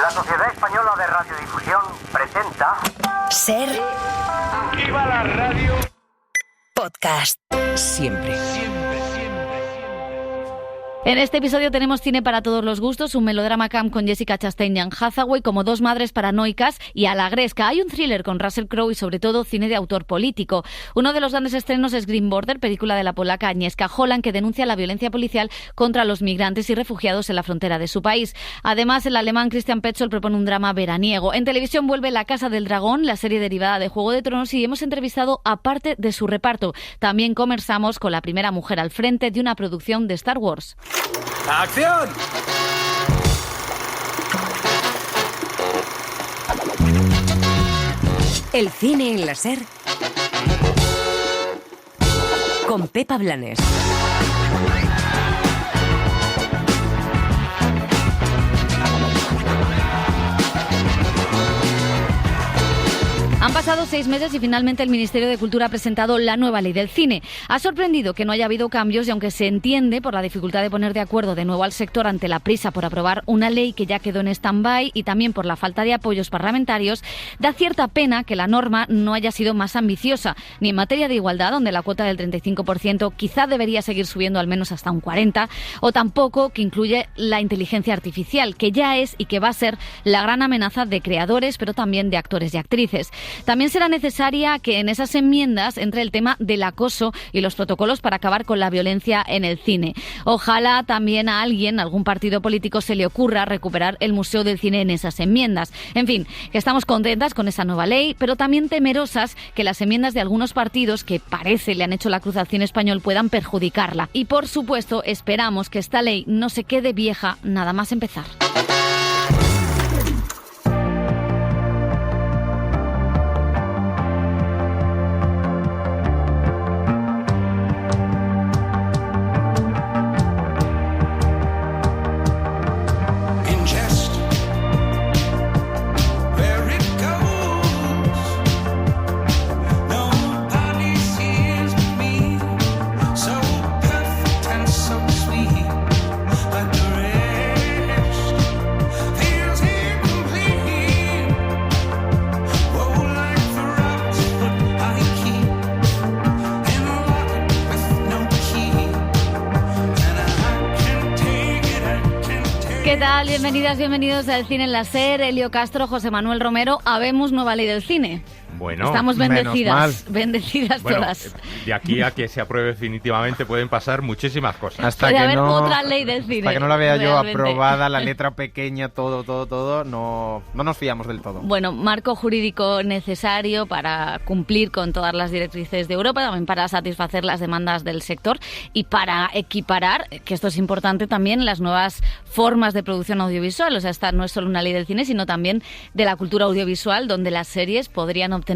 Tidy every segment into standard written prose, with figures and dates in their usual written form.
La Sociedad Española de Radiodifusión presenta... Ser... ¡Viva la radio! Podcast. Siempre. En este episodio tenemos cine para todos los gustos, un melodrama camp con Jessica Chastain y Anne Hathaway como dos madres paranoicas y a la gresca. Hay un thriller con Russell Crowe y sobre todo cine de autor político. Uno de los grandes estrenos es Green Border, película de la polaca Agnieszka Holland que denuncia la violencia policial contra los migrantes y refugiados en la frontera de su país. Además, el alemán Christian Petzold propone un drama veraniego. En televisión vuelve La Casa del Dragón, la serie derivada de Juego de Tronos, y hemos entrevistado a parte de su reparto. También conversamos con la primera mujer al frente de una producción de Star Wars. ¡Acción! El cine en la Ser con Pepa Blanes. Han pasado 6 meses y finalmente el Ministerio de Cultura ha presentado la nueva ley del cine. Ha sorprendido que no haya habido cambios y aunque se entiende por la dificultad de poner de acuerdo de nuevo al sector ante la prisa por aprobar una ley que ya quedó en stand-by y también por la falta de apoyos parlamentarios, da cierta pena que la norma no haya sido más ambiciosa, ni en materia de igualdad, donde la cuota del 35% quizá debería seguir subiendo al menos hasta un 40%, o tampoco que incluye la inteligencia artificial, que ya es y que va a ser la gran amenaza de creadores, pero también de actores y actrices. También será necesaria que en esas enmiendas entre el tema del acoso y los protocolos para acabar con la violencia en el cine. Ojalá también a algún partido político se le ocurra recuperar el Museo del Cine en esas enmiendas. En fin, que estamos contentas con esa nueva ley, pero también temerosas que las enmiendas de algunos partidos que parece le han hecho la cruz al cine español puedan perjudicarla. Y por supuesto, esperamos que esta ley no se quede vieja nada más empezar. ¿Qué tal? Bienvenidas, bienvenidos al Cine en la Ser. Elio Castro, José Manuel Romero. Habemos nueva ley del cine. Bueno, estamos bendecidas, bendecidas bueno, todas. De aquí a que se apruebe definitivamente pueden pasar muchísimas cosas. Hasta Puede que haber no, otra ley del cine. Hasta que no la vea yo realmente aprobada, la letra pequeña, todo, no nos fiamos del todo. Bueno, marco jurídico necesario para cumplir con todas las directrices de Europa, también para satisfacer las demandas del sector y para equiparar, que esto es importante también, las nuevas formas de producción audiovisual. O sea, esta no es solo una ley del cine, sino también de la cultura audiovisual, donde las series podrían obtener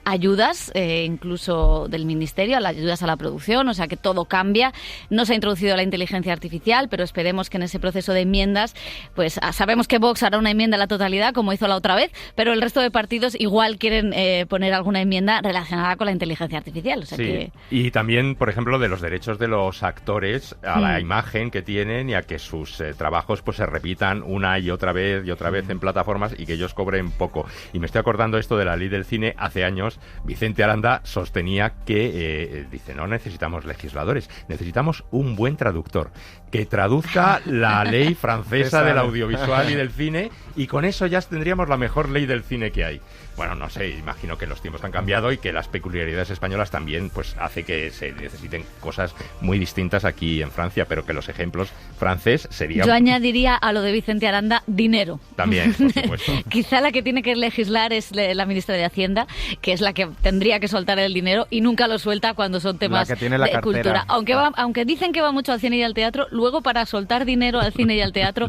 ayudas, incluso del Ministerio, ayudas a la producción, o sea que todo cambia. No se ha introducido la inteligencia artificial, pero esperemos que en ese proceso de enmiendas, pues sabemos que Vox hará una enmienda a la totalidad, como hizo la otra vez, pero el resto de partidos igual quieren poner alguna enmienda relacionada con la inteligencia artificial. O sea sí, que... y también, por ejemplo, de los derechos de los actores a la imagen que tienen y a que sus trabajos pues se repitan una y otra vez en plataformas y que ellos cobren poco. Y me estoy acordando esto de la ley del cine. Hace años Vicente Aranda sostenía que, dice, no necesitamos legisladores, necesitamos un buen traductor que traduzca la ley francesa del audiovisual y del cine, y con eso ya tendríamos la mejor ley del cine que hay. Bueno, no sé, imagino que los tiempos han cambiado y que las peculiaridades españolas también pues hace que se necesiten cosas muy distintas aquí en Francia, pero que los ejemplos francés serían... Yo añadiría a lo de Vicente Aranda dinero. También, por supuesto. Quizá la que tiene que legislar es la ministra de Hacienda, que es la que tendría que soltar el dinero y nunca lo suelta cuando son temas de cultura. Aunque dicen que va mucho al cine y al teatro, luego para soltar dinero al cine y al teatro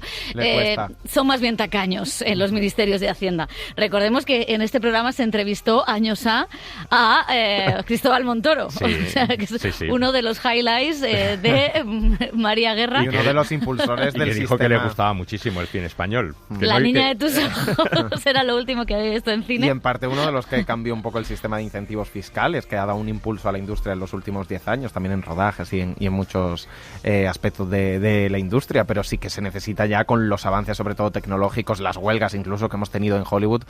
son más bien tacaños en los ministerios de Hacienda. Recordemos que en este programa se entrevistó años a Cristóbal Montoro, sí, o sea, que es uno de los highlights de María Guerra. Y uno de los impulsores del dijo sistema. gustaba muchísimo el cine español. La niña de tus ojos era lo último que había visto en cine. Y en parte uno de los que cambió un poco el sistema de incentivos fiscales, que ha dado un impulso a la industria en los últimos 10 años, también en rodajes y en muchos aspectos de la industria, pero sí que se necesita ya, con los avances sobre todo tecnológicos, las huelgas incluso que hemos tenido en Hollywood,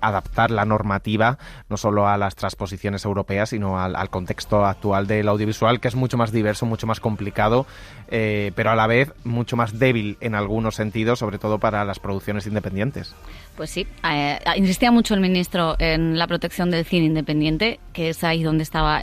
adaptar la normativa no solo a las transposiciones europeas, sino al contexto actual del audiovisual, que es mucho más diverso, mucho más complicado, pero a la vez mucho más débil en algunos sentidos, sobre todo para las producciones independientes. Pues sí, insistía mucho el ministro en la protección del cine independiente, que es ahí donde estaba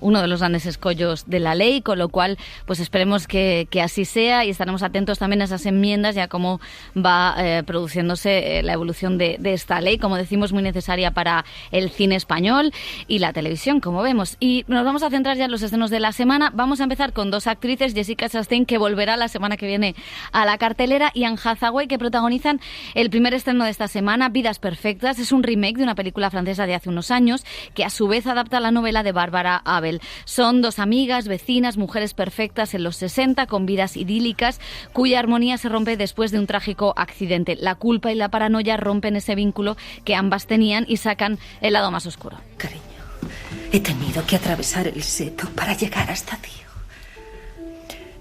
uno de los grandes escollos de la ley, con lo cual pues esperemos que así sea, y estaremos atentos también a esas enmiendas y a cómo va produciéndose la evolución de esta ley, como decimos, muy necesaria para el cine español y la televisión, como vemos. Y nos vamos a centrar ya en los estrenos de la semana. Vamos a empezar con dos actrices, Jessica Chastain, que volverá la semana que viene a la cartelera, y Anne Hathaway, que protagonizan el primer estreno de esta semana, Vidas Perfectas. Es un remake de una película francesa de hace unos años, que a su vez adapta la novela de Bárbara Abel. Son dos amigas, vecinas, mujeres perfectas en los 60, con vidas idílicas, cuya armonía se rompe después de un trágico accidente. La culpa y la paranoia rompen ese vínculo que ambas tenían y sacan el lado más oscuro. Cariño, he tenido que atravesar el seto para llegar hasta ti.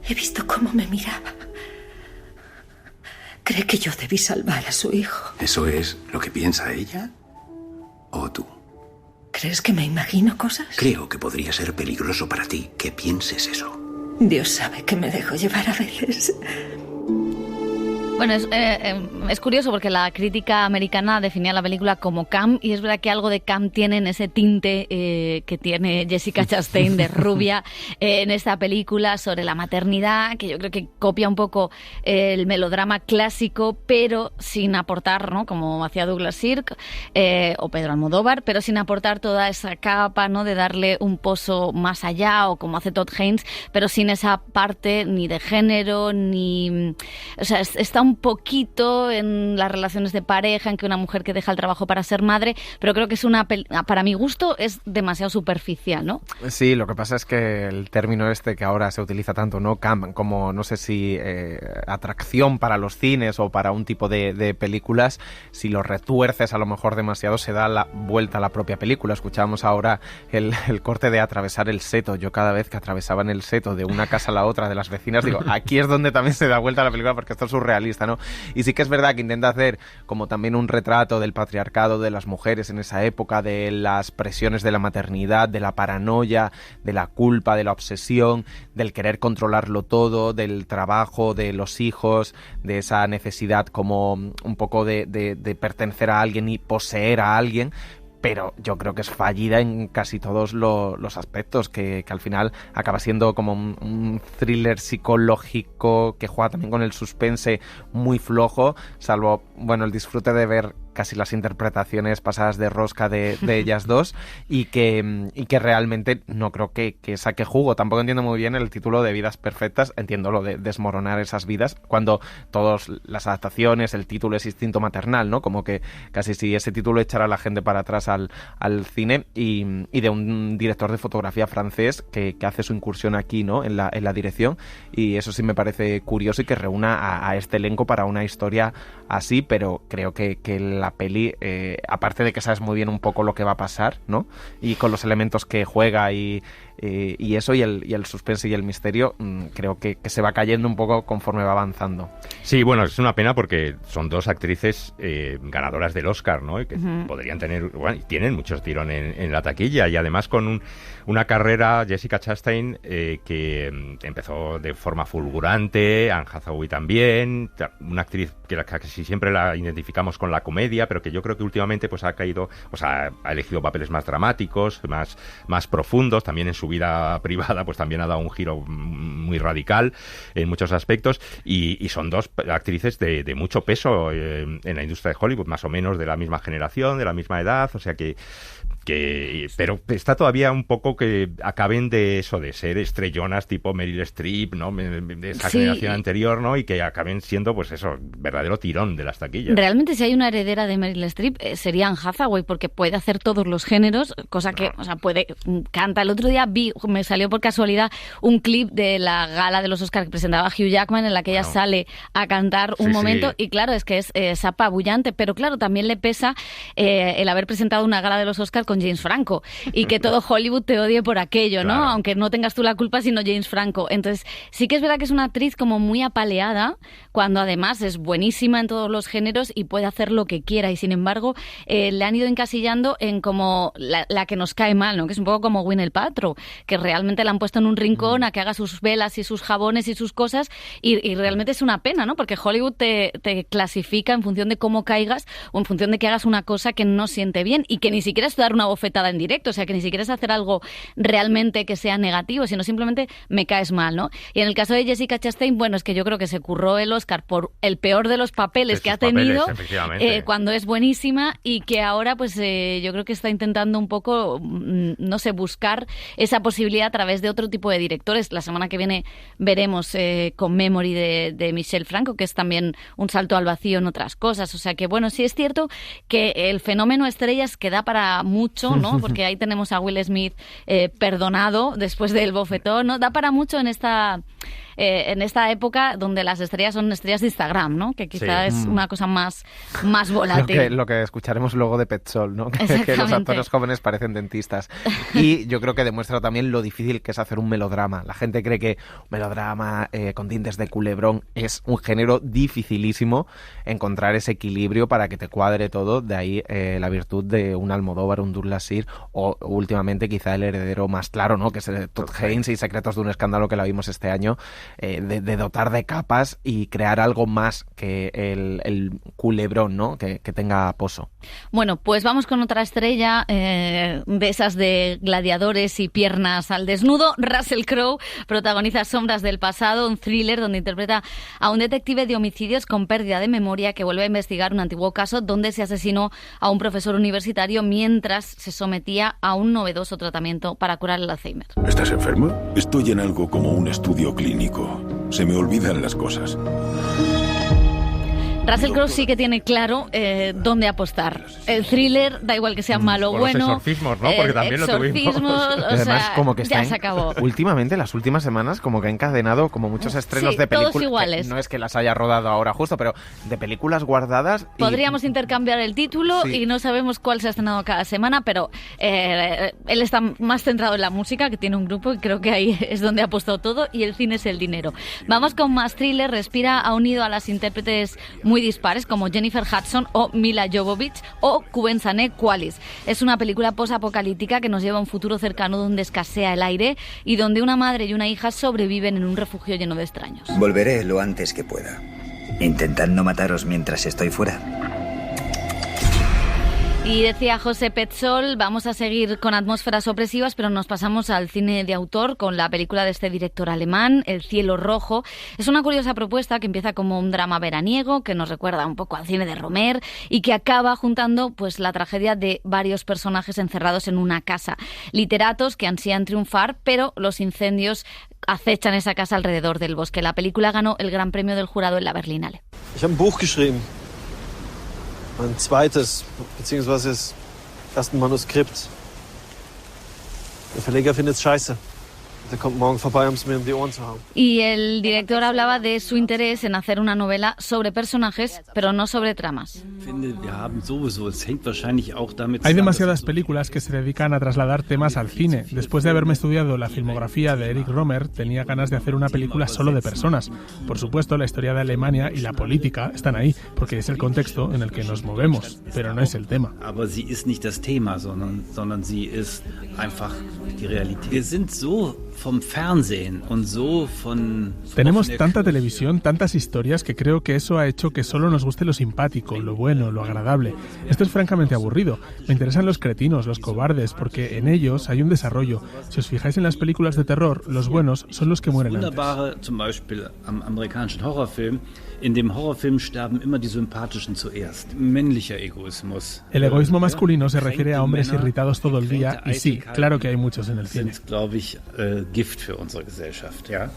He visto cómo me miraba. ¿Cree que yo debí salvar a su hijo? ¿Eso es lo que piensa ella? ¿O tú? ¿Crees que me imagino cosas? Creo que podría ser peligroso para ti que pienses eso. Dios sabe que me dejo llevar a veces. Bueno, es curioso porque la crítica americana definía la película como camp, y es verdad que algo de camp tiene en ese tinte que tiene Jessica Chastain de rubia en esta película sobre la maternidad, que yo creo que copia un poco el melodrama clásico, pero sin aportar, ¿no?, como hacía Douglas Sirk o Pedro Almodóvar, pero sin aportar toda esa capa, ¿no?, de darle un pozo más allá, o como hace Todd Haynes, pero sin esa parte ni de género, ni... O sea, está un poquito en las relaciones de pareja, en que una mujer que deja el trabajo para ser madre, pero creo que es para mi gusto es demasiado superficial, ¿no? Sí, lo que pasa es que el término este que ahora se utiliza tanto, ¿no?, camp, como no sé si atracción para los cines o para un tipo de películas, si lo retuerces a lo mejor demasiado se da la vuelta a la propia película. Escuchábamos ahora el corte de atravesar el seto. Yo cada vez que atravesaban el seto de una casa a la otra de las vecinas, digo, aquí es donde también se da vuelta a la película, porque esto es surrealista, ¿no? Y sí que es verdad que intenta hacer como también un retrato del patriarcado, de las mujeres en esa época, de las presiones de la maternidad, de la paranoia, de la culpa, de la obsesión, del querer controlarlo todo, del trabajo, de los hijos, de esa necesidad como un poco de pertenecer a alguien y poseer a alguien. Pero yo creo que es fallida en casi todos los aspectos, que al final acaba siendo como un thriller psicológico que juega también con el suspense muy flojo, salvo, bueno, el disfrute de ver casi las interpretaciones pasadas de rosca de ellas dos, y que realmente no creo que saque jugo. Tampoco entiendo muy bien el título de Vidas Perfectas. Entiendo lo de desmoronar esas vidas, cuando todas las adaptaciones, el título es Instinto Maternal, ¿no? Como que casi si ese título echara a la gente para atrás al cine, y de un director de fotografía francés que hace su incursión aquí, ¿no?, en la dirección, y eso sí me parece curioso, y que reúna a este elenco para una historia así. Pero creo que la peli, aparte de que sabes muy bien un poco lo que va a pasar, ¿no?, y con los elementos que juega y eso, y el suspense y el misterio, creo que se va cayendo un poco conforme va avanzando. Sí, bueno, es una pena porque son dos actrices ganadoras del Oscar, ¿no?, y que podrían tener, bueno, tienen muchos tirón en la taquilla, y además con una carrera, Jessica Chastain, que empezó de forma fulgurante, Anne Hathaway también, una actriz que casi siempre la identificamos con la comedia, pero que yo creo que últimamente pues ha caído, o sea, ha elegido papeles más dramáticos, más profundos. También en su vida privada pues también ha dado un giro muy radical en muchos aspectos, y son dos actrices de mucho peso en la industria de Hollywood, más o menos de la misma generación, de la misma edad, o sea que pero está todavía un poco que acaben de eso, de ser estrellonas tipo Meryl Streep, ¿no? De esa generación anterior, ¿no? Y que acaben siendo, pues eso, verdadero tirón de las taquillas. Realmente, si hay una heredera de Meryl Streep, sería Anne Hathaway, porque puede hacer todos los géneros, cosa que, o sea, canta. El otro día me salió por casualidad un clip de la gala de los Oscars que presentaba Hugh Jackman, en la que ella sale a cantar un momento, y claro, es que es apabullante, pero claro, también le pesa el haber presentado una gala de los Oscars con James Franco, y que todo Hollywood te odie por aquello, ¿no? Aunque no tengas tú la culpa, sino James Franco. Entonces, sí que es verdad que es una actriz como muy apaleada, cuando además es buenísima en todos los géneros y puede hacer lo que quiera, y sin embargo, le han ido encasillando en como la que nos cae mal, ¿no? Que es un poco como Gwyneth Paltrow, que realmente la han puesto en un rincón a que haga sus velas y sus jabones y sus cosas, y realmente es una pena, ¿no? Porque Hollywood te clasifica en función de cómo caigas o en función de que hagas una cosa que no siente bien, y que ni siquiera es dar una bofetada en directo, o sea, que ni siquiera es hacer algo realmente que sea negativo, sino simplemente me caes mal, ¿no? Y en el caso de Jessica Chastain, bueno, es que yo creo que se curró el Oscar por el peor de los papeles que ha tenido, cuando es buenísima, y que ahora pues yo creo que está intentando un poco, no sé, buscar esa posibilidad a través de otro tipo de directores. La semana que viene veremos con Memory de Michel Franco, que es también un salto al vacío en otras cosas. O sea que, bueno, sí es cierto que el fenómeno estrellas que da para mucho, ¿no? Porque ahí tenemos a Will Smith perdonado después del bofetón, ¿no? Da para mucho en esta época donde las estrellas son estrellas de Instagram, ¿no? Que quizá es una cosa más volátil. Lo que escucharemos luego de Petsol, ¿no? Que los actores jóvenes parecen dentistas. Y yo creo que demuestra también lo difícil que es hacer un melodrama. La gente cree que un melodrama con tintes de culebrón es un género dificilísimo encontrar ese equilibrio para que te cuadre todo. De ahí la virtud de un Almodóvar, un Douglas Sirk, o últimamente quizá el heredero más claro, ¿no? Que es Todd Haynes y Secretos de un escándalo, que la vimos este año. De dotar de capas y crear algo más que el culebrón, ¿no? Que tenga pozo. Bueno, pues vamos con otra estrella de esas de gladiadores y piernas al desnudo. Russell Crowe protagoniza Sombras del pasado, un thriller donde interpreta a un detective de homicidios con pérdida de memoria que vuelve a investigar un antiguo caso donde se asesinó a un profesor universitario mientras se sometía a un novedoso tratamiento para curar el Alzheimer. ¿Estás enferma? Estoy en algo como un estudio clínico. Se me olvidan las cosas. Russell Crowe sí que tiene claro dónde apostar. El thriller, da igual que sea malo o bueno. Los exorcismos, ¿no? Porque también lo tuvimos. Además, como que ya se acabó. Últimamente, las últimas semanas, como que ha encadenado como muchos estrenos de películas. Todos iguales. No es que las haya rodado ahora justo, pero de películas guardadas. Podríamos intercambiar el título y no sabemos cuál se ha estrenado cada semana, pero él está más centrado en la música, que tiene un grupo, y creo que ahí es donde ha puesto todo, y el cine es el dinero. Vamos con más thriller. Respira ha unido a las intérpretes muy dispares como Jennifer Hudson o Mila Jovovich o Kuben Sané Qualis. Es una película posapocalíptica que nos lleva a un futuro cercano donde escasea el aire y donde una madre y una hija sobreviven en un refugio lleno de extraños. Volveré lo antes que pueda. Intentad no mataros mientras estoy fuera. Y decía José Petsol, vamos a seguir con atmósferas opresivas, pero nos pasamos al cine de autor con la película de este director alemán, El cielo rojo. Es una curiosa propuesta que empieza como un drama veraniego, que nos recuerda un poco al cine de Romer y que acaba juntando pues la tragedia de varios personajes encerrados en una casa. Literatos que ansían triunfar, pero los incendios acechan esa casa alrededor del bosque. La película ganó el Gran Premio del Jurado en la Berlinale. Ich habe ein Buch geschrieben. Mein zweites, beziehungsweise das erste Manuskript. Der Verleger findet es scheiße. Der kommt morgen vorbei, um es mir um die Ohren zu hauen. Y el director hablaba de su interés en hacer una novela sobre personajes, pero no sobre tramas. Hay demasiadas películas que se dedican a trasladar temas al cine. Después de haberme estudiado la filmografía de Eric Romer, tenía ganas de hacer una película solo de personas. Por supuesto, la historia de Alemania y la política están ahí, porque es el contexto en el que nos movemos, pero no es el tema. Aber sie ist nicht das Thema, sondern sie ist einfach die Realität. Wir sind so vom Fernsehen und so von... Tenemos tanta televisión, tantas historias, que creo que eso ha hecho que solo nos guste lo simpático, lo bueno, lo agradable. Esto es francamente aburrido. Me interesan los cretinos, los cobardes, porque en ellos hay un desarrollo. Si os fijáis en las películas de terror, los buenos son los que mueren antes. Zum Beispiel am amerikanischen Horrorfilm In dem Horrorfilm sterben immer die Sympathischen zuerst. Männlicher Egoismus. El egoísmo masculino se refiere a hombres irritados todo el día, y sí, claro que hay muchos en el cine. Sind, glaube ich, Gift für unsere Gesellschaft, ja.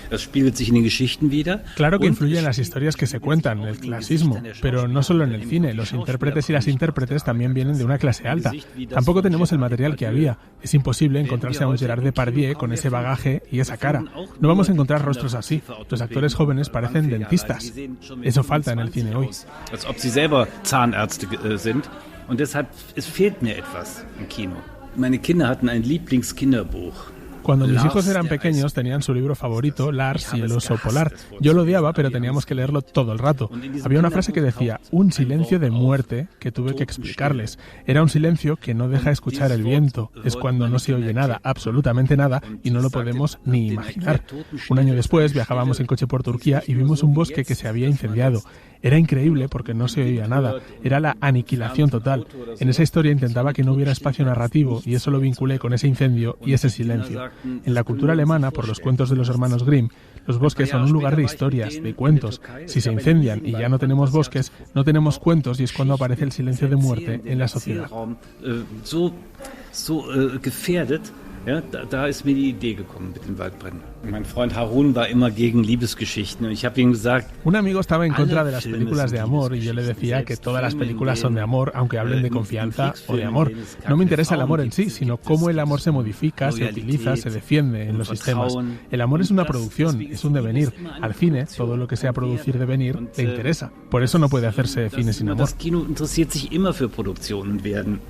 Das spiegelt sich in den Geschichten wieder. Claro que influye en las historias que se cuentan, el clasismo, pero no solo en el cine. Los intérpretes y las intérpretes también vienen de una clase alta. Tampoco tenemos el material que había. Es imposible encontrarse a un Gerard Depardieu con ese bagaje y esa cara. No vamos a encontrar rostros así. Los actores jóvenes parecen dentistas. Eso falta en el cine hoy. Als ob sie selber Zahnärzte sind. Und deshalb, es fehlt mir etwas im Kino. Meine Kinder hatten ein Lieblingskinderbuch. Cuando mis hijos eran pequeños tenían su libro favorito, Lars y el oso polar. Yo lo odiaba, pero teníamos que leerlo todo el rato. Había una frase que decía, un silencio de muerte, que tuve que explicarles. Era un silencio que no deja escuchar el viento. Es cuando no se oye nada, absolutamente nada, y no lo podemos ni imaginar. Un año después viajábamos en coche por Turquía y vimos un bosque que se había incendiado. Era increíble porque no se oía nada. Era la aniquilación total. En esa historia intentaba que no hubiera espacio narrativo y eso lo vinculé con ese incendio y ese silencio. En la cultura alemana, por los cuentos de los hermanos Grimm, los bosques son un lugar de historias, de cuentos. Si se incendian y ya no tenemos bosques, no tenemos cuentos y es cuando aparece el silencio de muerte en la sociedad. Gefährdet. Ja, da ist mir die Idee gekommen mit den Waldbränden. Mein Freund Harun war immer gegen Liebesgeschichten und ich habe ihm gesagt... Un amigo estaba en contra de las películas de amor y yo le decía que todas las películas son de amor, aunque hablen de confianza o de amor. No me interesa el amor en sí, sino cómo el amor se modifica, se utiliza, se defiende en los sistemas. El amor es una producción, es un devenir. Al cine, todo lo que sea producir devenir, le interesa. Por eso no puede hacerse cine sin amor. Das Kino interessiert sich immer für Produktionen werden.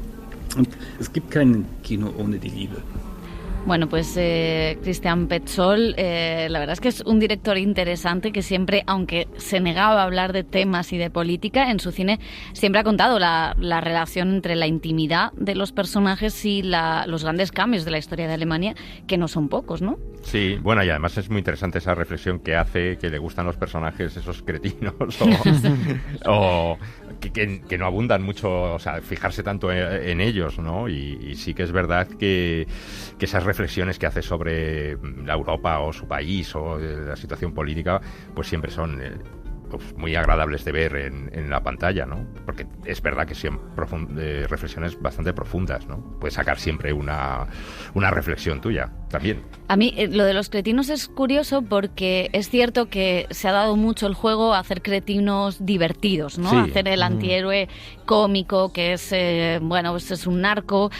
Und es gibt kein Kino ohne die Liebe. Bueno, pues Christian Petzold, la verdad es que es un director interesante que siempre, aunque se negaba a hablar de temas y de política, en su cine siempre ha contado la relación entre la intimidad de los personajes y los grandes cambios de la historia de Alemania, que no son pocos, ¿no? Sí, bueno, y además es muy interesante esa reflexión que hace, que le gustan los personajes, esos cretinos, o que no abundan mucho, o sea, fijarse tanto en ellos, ¿no? Y sí que es verdad que esas reflexiones que hace sobre la Europa o su país o la situación política, pues siempre son muy agradables de ver en la pantalla, ¿no? Porque es verdad que son reflexiones bastante profundas, ¿no? Puedes sacar siempre una reflexión tuya también. A mí lo de los cretinos es curioso porque es cierto que se ha dado mucho el juego a hacer cretinos divertidos, ¿no? Sí. Hacer el antihéroe cómico que es, bueno, pues es un narco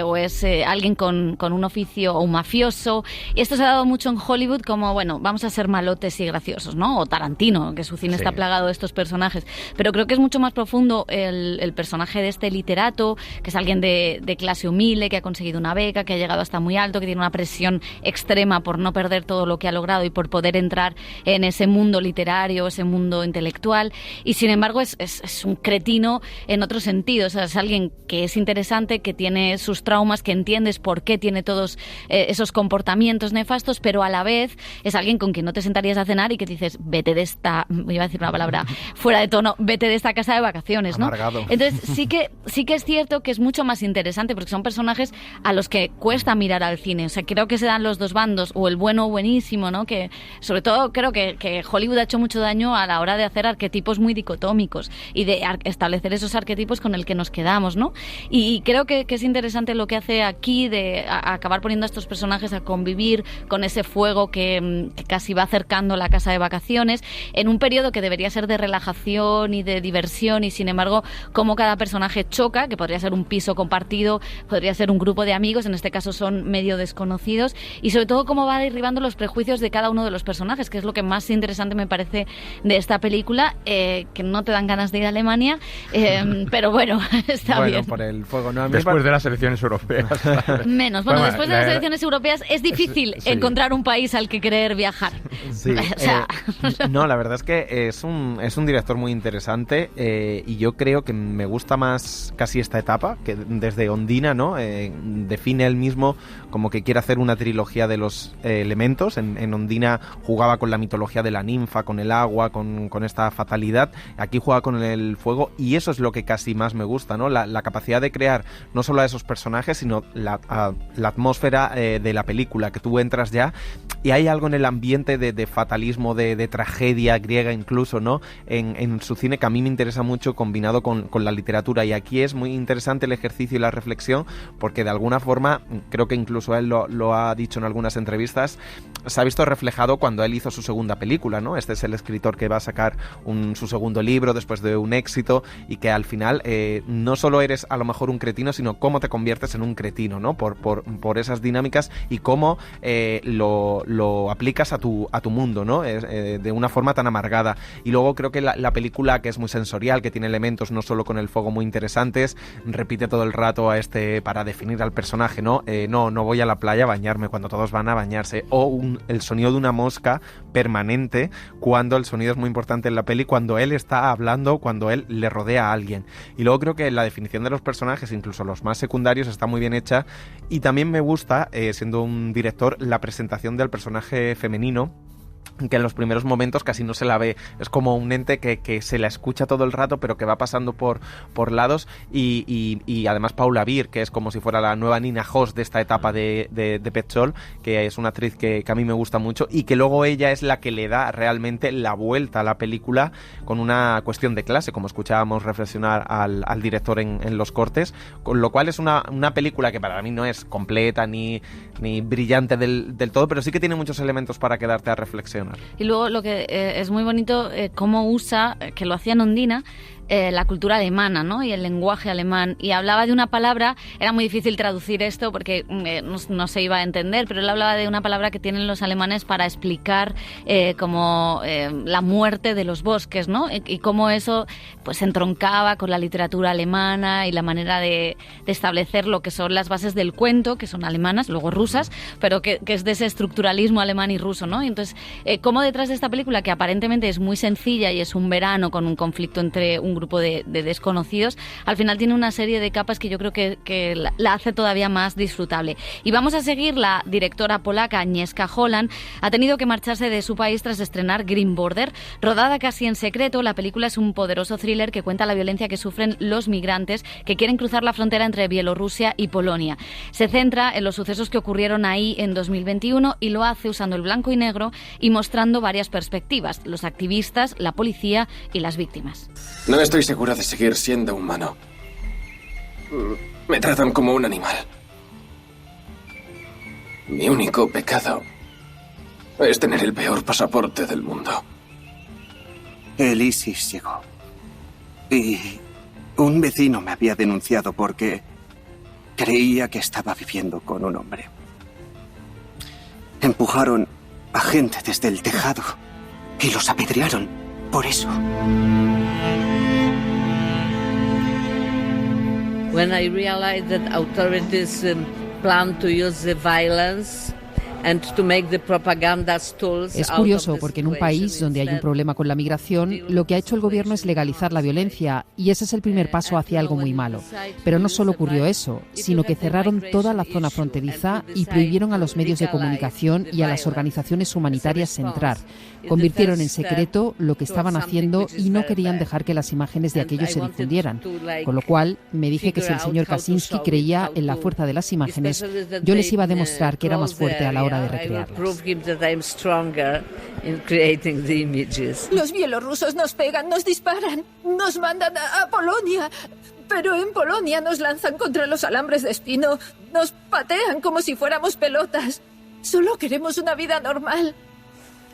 o es alguien con un oficio o un mafioso. Y esto se ha dado mucho en Hollywood como, bueno, vamos a ser malotes y graciosos, ¿no? O Tarantino, que su cine está plagado de estos personajes. Pero creo que es mucho más profundo el personaje de este literato, que es alguien de clase humilde, que ha conseguido una beca, que ha llegado hasta muy alto, que tiene una presión extrema por no perder todo lo que ha logrado y por poder entrar en ese mundo literario, ese mundo intelectual. Y sin embargo es un cretino en otro sentido. O sea, es alguien que es interesante, que tiene sus traumas, que entiendes por qué tiene todos esos comportamientos nefastos, pero a la vez es alguien con quien no te sentarías a cenar y que dices, vete de esta... iba a decir una palabra fuera de tono, vete de esta casa de vacaciones, ¿no? Amargado. Entonces sí que es cierto que es mucho más interesante porque son personajes a los que cuesta mirar al cine. O sea, creo que se dan los dos bandos, o el bueno o buenísimo, ¿no? Que sobre todo creo que Hollywood ha hecho mucho daño a la hora de hacer arquetipos muy dicotómicos y de establecer esos arquetipos con el que nos quedamos, ¿no? Y creo que es interesante lo que hace aquí de acabar poniendo a estos personajes a convivir con ese fuego que casi va acercando la casa de vacaciones en un periodo que debería ser de relajación y de diversión, y sin embargo como cada personaje choca, que podría ser un piso compartido, podría ser un grupo de amigos, en este caso son medio desconocidos, y sobre todo cómo va derribando los prejuicios de cada uno de los personajes, que es lo que más interesante me parece de esta película, que no te dan ganas de ir a Alemania, pero bueno, está bien. Por el fuego, ¿no? Después de las elecciones europeas. Menos. Bueno, después de las elecciones europeas es difícil encontrar un país al que querer viajar. Sí. O sea, no, la verdad es que es un director muy interesante, y yo creo que me gusta más casi esta etapa, que desde Ondina, ¿no? Define él mismo como que quiere hacer hacer una trilogía de los elementos. En Ondina jugaba con la mitología de la ninfa, con el agua, con esta fatalidad. Aquí juega con el fuego y eso es lo que casi más me gusta, ¿no? La capacidad de crear no solo a esos personajes, sino la atmósfera de la película, que tú entras ya y hay algo en el ambiente de fatalismo, de tragedia griega incluso, ¿no? En su cine que a mí me interesa mucho combinado con la literatura, y aquí es muy interesante el ejercicio y la reflexión porque de alguna forma, creo que incluso él lo ha dicho en algunas entrevistas, se ha visto reflejado cuando él hizo su segunda película, ¿no? Este es el escritor que va a sacar su segundo libro después de un éxito y que al final no solo eres a lo mejor un cretino, sino cómo te conviertes en un cretino, ¿no? Por esas dinámicas y cómo lo aplicas a tu mundo, ¿no? De una forma tan amargada. Y luego creo que la película, que es muy sensorial, que tiene elementos no solo con el fuego muy interesantes, repite todo el rato para definir al personaje, ¿no? No voy a la playa a bañarme cuando todos van a bañarse, o el sonido de una mosca permanente, cuando el sonido es muy importante en la peli, cuando él está hablando, cuando él le rodea a alguien. Y luego creo que la definición de los personajes, incluso los más secundarios, está muy bien hecha, y también me gusta, siendo un director, la presentación del personaje femenino, que en los primeros momentos casi no se la ve. Es como un ente que se la escucha todo el rato, pero que va pasando por lados, y además Paula Beer, que es como si fuera la nueva Nina Hoss de esta etapa de Petzold, que es una actriz que a mí me gusta mucho, y que luego ella es la que le da realmente la vuelta a la película con una cuestión de clase, como escuchábamos reflexionar al director en los cortes, con lo cual es una película que para mí no es completa ni brillante del todo, pero sí que tiene muchos elementos para quedarte a reflexionar. Y luego lo que es muy bonito, cómo usa, que lo hacía en Ondina, la cultura alemana, ¿no? Y el lenguaje alemán, y hablaba de una palabra, era muy difícil traducir esto porque no se iba a entender, pero él hablaba de una palabra que tienen los alemanes para explicar como la muerte de los bosques, ¿no? Y cómo eso pues entroncaba con la literatura alemana y la manera de establecer lo que son las bases del cuento, que son alemanas, luego rusas, pero que es de ese estructuralismo alemán y ruso, ¿no? Y entonces, cómo detrás de esta película, que aparentemente es muy sencilla y es un verano con un conflicto entre un grupo de desconocidos, al final tiene una serie de capas que yo creo que la hace todavía más disfrutable. Y vamos a seguir. La directora polaca Agnieszka Holland ha tenido que marcharse de su país tras estrenar Green Border. Rodada casi en secreto, la película es un poderoso thriller que cuenta la violencia que sufren los migrantes que quieren cruzar la frontera entre Bielorrusia y Polonia. Se centra en los sucesos que ocurrieron ahí en 2021 y lo hace usando el blanco y negro y mostrando varias perspectivas: los activistas, la policía y las víctimas. No estoy segura de seguir siendo humano. Me tratan como un animal. Mi único pecado es tener el peor pasaporte del mundo. El ISIS llegó. Y un vecino me había denunciado porque creía que estaba viviendo con un hombre. Empujaron a gente desde el tejado y los apedrearon por eso. When I realized that authorities plan to use the violence and to make the propaganda tools. Es curioso porque en un país donde hay un problema con la migración, lo que ha hecho el gobierno es legalizar la violencia, y ese es el primer paso hacia algo muy malo. Pero no solo ocurrió eso, sino que cerraron toda la zona fronteriza y prohibieron a los medios de comunicación y a las organizaciones humanitarias entrar. Convirtieron en secreto lo que estaban haciendo y no querían dejar que las imágenes de aquello se difundieran. Con lo cual, me dije que si el señor Kaczynski creía en la fuerza de las imágenes, yo les iba a demostrar que era más fuerte a la hora de recrearlas. Los bielorrusos nos pegan, nos disparan, nos mandan a Polonia. Pero en Polonia nos lanzan contra los alambres de espino, nos patean como si fuéramos pelotas. Solo queremos una vida normal.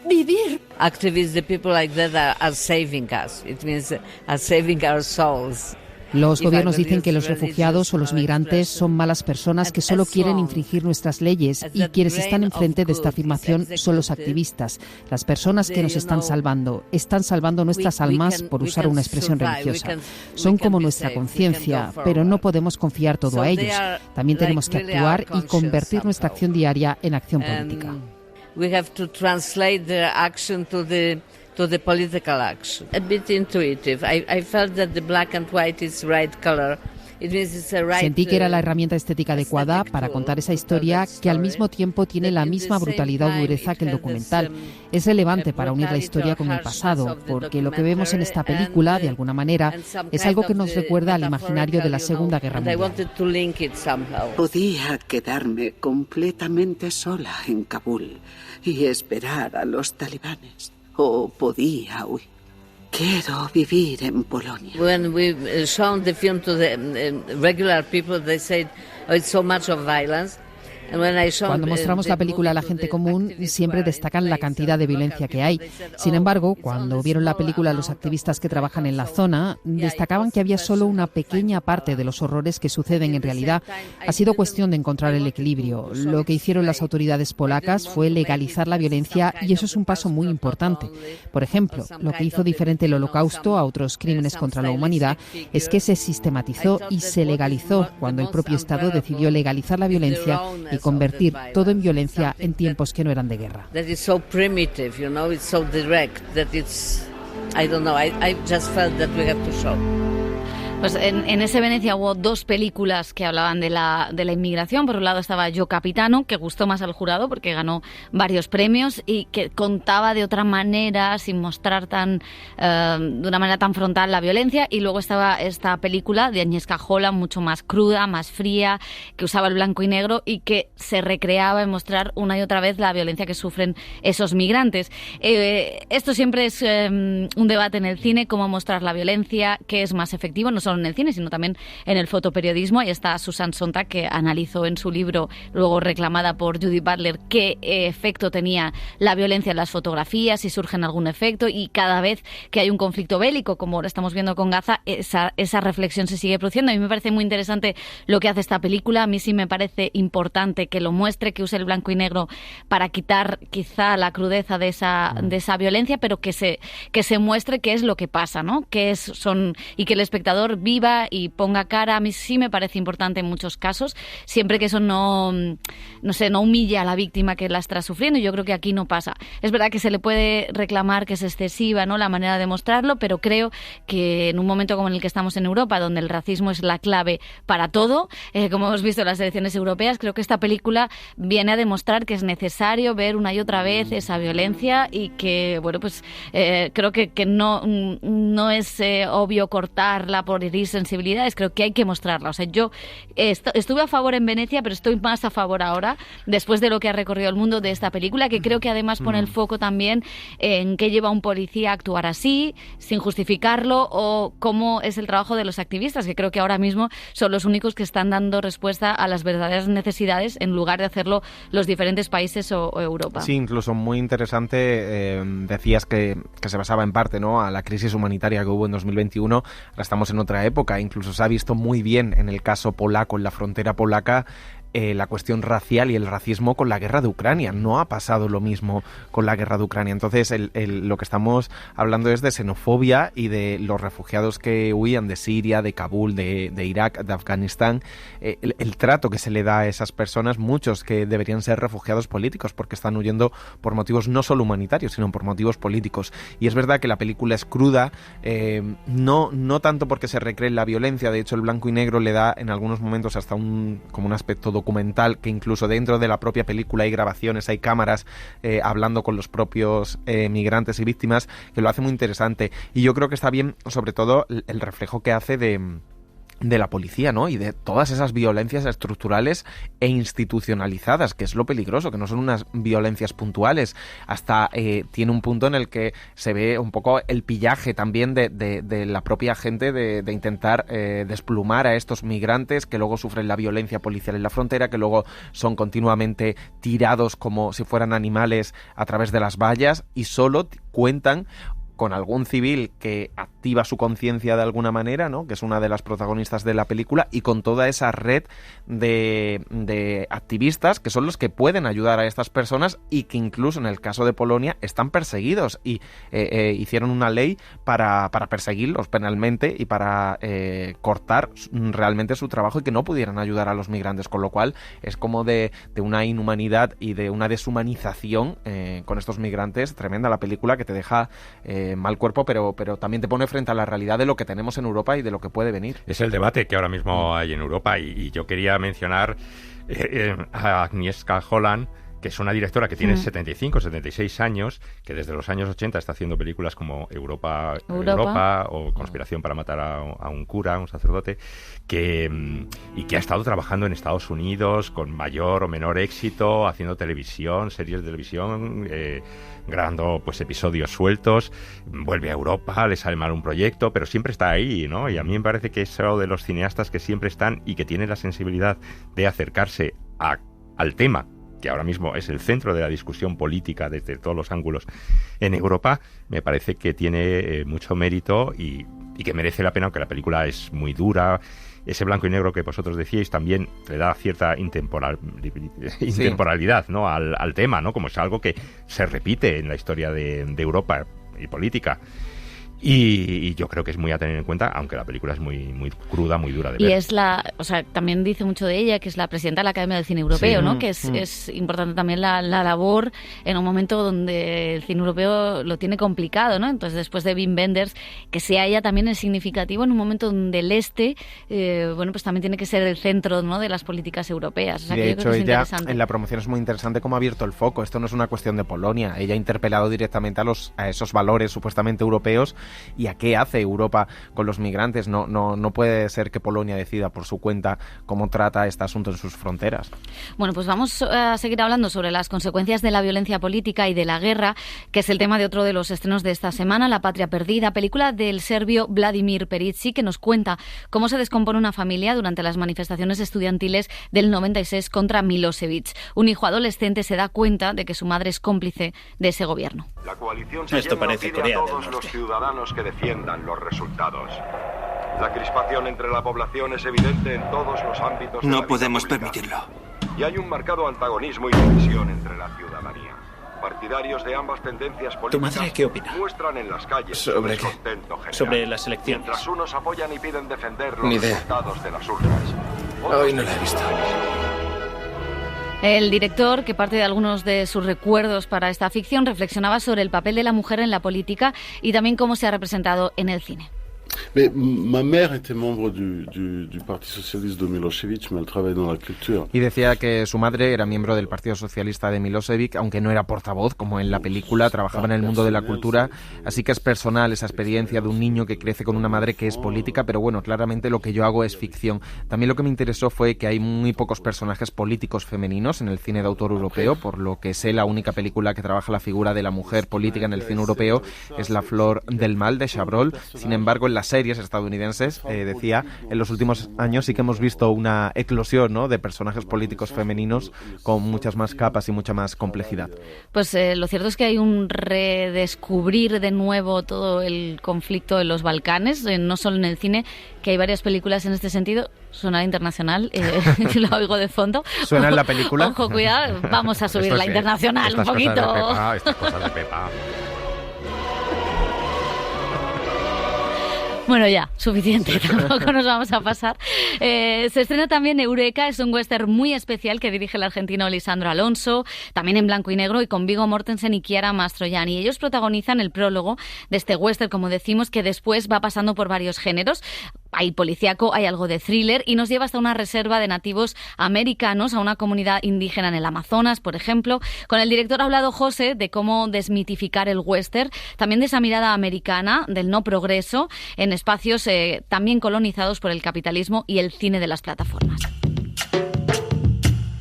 Vivir. Activists, the people like that are saving us. It means are saving our souls. Los gobiernos dicen que los refugiados o los migrantes son malas personas que solo quieren infringir nuestras leyes, y quienes están enfrente de esta afirmación son los activistas, las personas que nos están salvando nuestras almas, por usar una expresión religiosa. Son como nuestra conciencia, pero no podemos confiar todo a ellos. También tenemos que actuar y convertir nuestra acción diaria en acción política. We have to translate their action to the political action. A bit intuitive. I felt that the black and white is right color. Sentí que era la herramienta estética adecuada para contar esa historia que al mismo tiempo tiene la misma brutalidad o dureza que el documental. Es relevante para unir la historia con el pasado, porque lo que vemos en esta película, de alguna manera, es algo que nos recuerda al imaginario de la Segunda Guerra Mundial. Podía quedarme completamente sola en Kabul y esperar a los talibanes, o podía huir. Quiero vivir en Polonia. When we shown the film to the regular people, they said, "Oh, it's so much of violence." Cuando mostramos la película a la gente común, siempre destacan la cantidad de violencia que hay. Sin embargo, cuando vieron la película los activistas que trabajan en la zona, destacaban que había solo una pequeña parte de los horrores que suceden en realidad. Ha sido cuestión de encontrar el equilibrio. Lo que hicieron las autoridades polacas fue legalizar la violencia y eso es un paso muy importante. Por ejemplo, lo que hizo diferente el Holocausto a otros crímenes contra la humanidad es que se sistematizó y se legalizó cuando el propio Estado decidió legalizar la violencia y convertir todo en violencia en tiempos que no eran de guerra. That is so primitive, you know, it's so direct that it's, I don't know, I just felt that we have to show. Pues en ese Venecia hubo dos películas que hablaban de la inmigración. Por un lado estaba Yo Capitano, que gustó más al jurado porque ganó varios premios y que contaba de otra manera, sin mostrar de una manera tan frontal la violencia. Y luego estaba esta película de Agnieszka Holland, mucho más cruda, más fría, que usaba el blanco y negro y que se recreaba en mostrar una y otra vez la violencia que sufren esos migrantes. Esto siempre es un debate en el cine, cómo mostrar la violencia, qué es más efectivo, no solo en el cine, sino también en el fotoperiodismo. Ahí está Susan Sontag, que analizó en su libro, luego reclamada por Judith Butler, qué efecto tenía la violencia en las fotografías, si surge algún efecto, y cada vez que hay un conflicto bélico, como ahora estamos viendo con Gaza, esa reflexión se sigue produciendo. A mí me parece muy interesante lo que hace esta película. A mí sí me parece importante que lo muestre, que use el blanco y negro para quitar quizá la crudeza de esa violencia, pero que se muestre qué es lo que pasa, ¿no? Y que el espectador viva y ponga cara. A mí sí me parece importante en muchos casos, siempre que eso no humilla a la víctima que la está sufriendo. Yo creo que aquí no pasa. Es verdad que se le puede reclamar que es excesiva, ¿no?, la manera de mostrarlo, pero creo que en un momento como en el que estamos en Europa, donde el racismo es la clave para todo, como hemos visto en las elecciones europeas, creo que esta película viene a demostrar que es necesario ver una y otra vez esa violencia y que, bueno, pues creo que no es obvio cortarla por herir sensibilidades. Creo que hay que mostrarla. O sea, yo estuve a favor en Venecia, pero estoy más a favor ahora, después de lo que ha recorrido el mundo, de esta película, que creo que además pone el foco también en qué lleva a un policía a actuar así, sin justificarlo, o cómo es el trabajo de los activistas, que creo que ahora mismo son los únicos que están dando respuesta a las verdaderas necesidades, en lugar de hacerlo los diferentes países o Europa. Sí, incluso muy interesante, decías que se basaba en parte, ¿no?, a la crisis humanitaria que hubo en 2021. Ahora estamos en otra época, incluso se ha visto muy bien en el caso polaco, en la frontera polaca, la cuestión racial y el racismo con la guerra de Ucrania. No ha pasado lo mismo con la guerra de Ucrania. Entonces, lo que estamos hablando es de xenofobia y de los refugiados que huían de Siria, de Kabul, de Irak, de Afganistán. El trato que se le da a esas personas, muchos que deberían ser refugiados políticos, porque están huyendo por motivos no solo humanitarios, sino por motivos políticos. Y es verdad que la película es cruda, no tanto porque se recree la violencia. De hecho, el blanco y negro le da en algunos momentos hasta como un aspecto documental, que incluso dentro de la propia película hay grabaciones, hay cámaras hablando con los propios migrantes y víctimas, que lo hace muy interesante. Y yo creo que está bien, sobre todo, el reflejo que hace de la policía, ¿no?, y de todas esas violencias estructurales e institucionalizadas, que es lo peligroso, que no son unas violencias puntuales. Hasta tiene un punto en el que se ve un poco el pillaje también de la propia gente de intentar desplumar a estos migrantes que luego sufren la violencia policial en la frontera, que luego son continuamente tirados como si fueran animales a través de las vallas, y solo cuentan con algún civil que activa su conciencia de alguna manera, ¿no?, que es una de las protagonistas de la película, y con toda esa red de activistas que son los que pueden ayudar a estas personas, y que incluso en el caso de Polonia están perseguidos y hicieron una ley para perseguirlos penalmente y para cortar realmente su trabajo y que no pudieran ayudar a los migrantes, con lo cual es como de una inhumanidad y de una deshumanización con estos migrantes tremenda la película, que te deja mal cuerpo, pero también te pone frente a la realidad de lo que tenemos en Europa y de lo que puede venir. Es el debate que ahora mismo hay en Europa y yo quería mencionar a Agnieszka Holland, que es una directora que tiene 75, 76 años, que desde los años 80 está haciendo películas como Europa o Conspiración para matar a un cura, un sacerdote, y que ha estado trabajando en Estados Unidos con mayor o menor éxito, haciendo televisión, series de televisión, grabando pues episodios sueltos, vuelve a Europa, le sale mal un proyecto, pero siempre está ahí, ¿no? Y a mí me parece que es uno de los cineastas que siempre están y que tienen la sensibilidad de acercarse al tema, que ahora mismo es el centro de la discusión política desde todos los ángulos en Europa. Me parece que tiene mucho mérito y que merece la pena, aunque la película es muy dura. Ese blanco y negro que vosotros decíais también le da cierta intemporalidad, ¿no? al tema, ¿no? Como es algo que se repite en la historia de Europa y política. Y yo creo que es muy a tener en cuenta, aunque la película es muy, muy cruda, muy dura de ver. Y también dice mucho de ella, que es la presidenta de la Academia del Cine Europeo, ¿no? Que es importante también la labor en un momento donde el cine europeo lo tiene complicado, ¿no? Entonces, después de Wim Wenders, que sea ella también es significativo en un momento donde el este, pues también tiene que ser el centro, ¿no?, de las políticas europeas. O sea, de que hecho, yo creo que ella es en la promoción es muy interesante cómo ha abierto el foco. Esto no es una cuestión de Polonia. Ella ha interpelado directamente a esos valores supuestamente europeos y a qué hace Europa con los migrantes. No puede ser que Polonia decida por su cuenta cómo trata este asunto en sus fronteras. Bueno, pues vamos a seguir hablando sobre las consecuencias de la violencia política y de la guerra, que es el tema de otro de los estrenos de esta semana, La patria perdida, película del serbio Vladimir Perici, que nos cuenta cómo se descompone una familia durante las manifestaciones estudiantiles del 96 contra Milosevic. Un hijo adolescente se da cuenta de que su madre es cómplice de ese gobierno. La coalición Sayeno pide a todos los ciudadanos que defiendan los resultados. La crispación entre la población es evidente en todos los ámbitos. No podemos permitirlo. Y hay un marcado antagonismo y división entre la ciudadanía. Partidarios de ambas tendencias políticas. ¿Tu madre qué opina? Muestran en las calles ¿Sobre qué? descontento general. Sobre las elecciones. Mientras unos apoyan y piden defender los Ni idea. resultados de las urnas. Hoy no la he visto. El director, que parte de algunos de sus recuerdos para esta ficción, reflexionaba sobre el papel de la mujer en la política y también cómo se ha representado en el cine. Mais ma mère était membre du Parti Socialiste de Milosevic, mais elle travaille dans la culture. Y decía que su madre era miembro del Partido Socialista de Milosevic, aunque no era portavoz, como en la película, trabajaba en el mundo de la cultura, así que es personal esa experiencia de un niño que crece con una madre que es política, pero bueno, claramente lo que yo hago es ficción. También lo que me interesó fue que hay muy pocos personajes políticos femeninos en el cine de autor europeo, por lo que sé, la única película que trabaja la figura de la mujer política en el cine europeo es La flor del mal, de Chabrol. Sin embargo, en las series estadounidenses, decía, en los últimos años sí que hemos visto una eclosión, ¿no?, de personajes políticos femeninos con muchas más capas y mucha más complejidad. Pues lo cierto es que hay un redescubrir de nuevo todo el conflicto en los Balcanes, no solo en el cine, que hay varias películas en este sentido. Suena internacional, lo oigo de fondo. ¿Suena en la película? Ojo, cuidado, vamos a subir la internacional un poquito. Estas cosas de Pepa. Bueno, ya, suficiente, tampoco nos vamos a pasar. Se estrena también Eureka, es un western muy especial que dirige el argentino Lisandro Alonso, también en blanco y negro y con Viggo Mortensen y Chiara Mastroianni. Ellos protagonizan el prólogo de este western, como decimos, que después va pasando por varios géneros. Hay policíaco, hay algo de thriller y nos lleva hasta una reserva de nativos americanos, a una comunidad indígena en el Amazonas, por ejemplo. Con el director ha hablado José de cómo desmitificar el western, también de esa mirada americana, del no progreso, en espacios también colonizados por el capitalismo y el cine de las plataformas.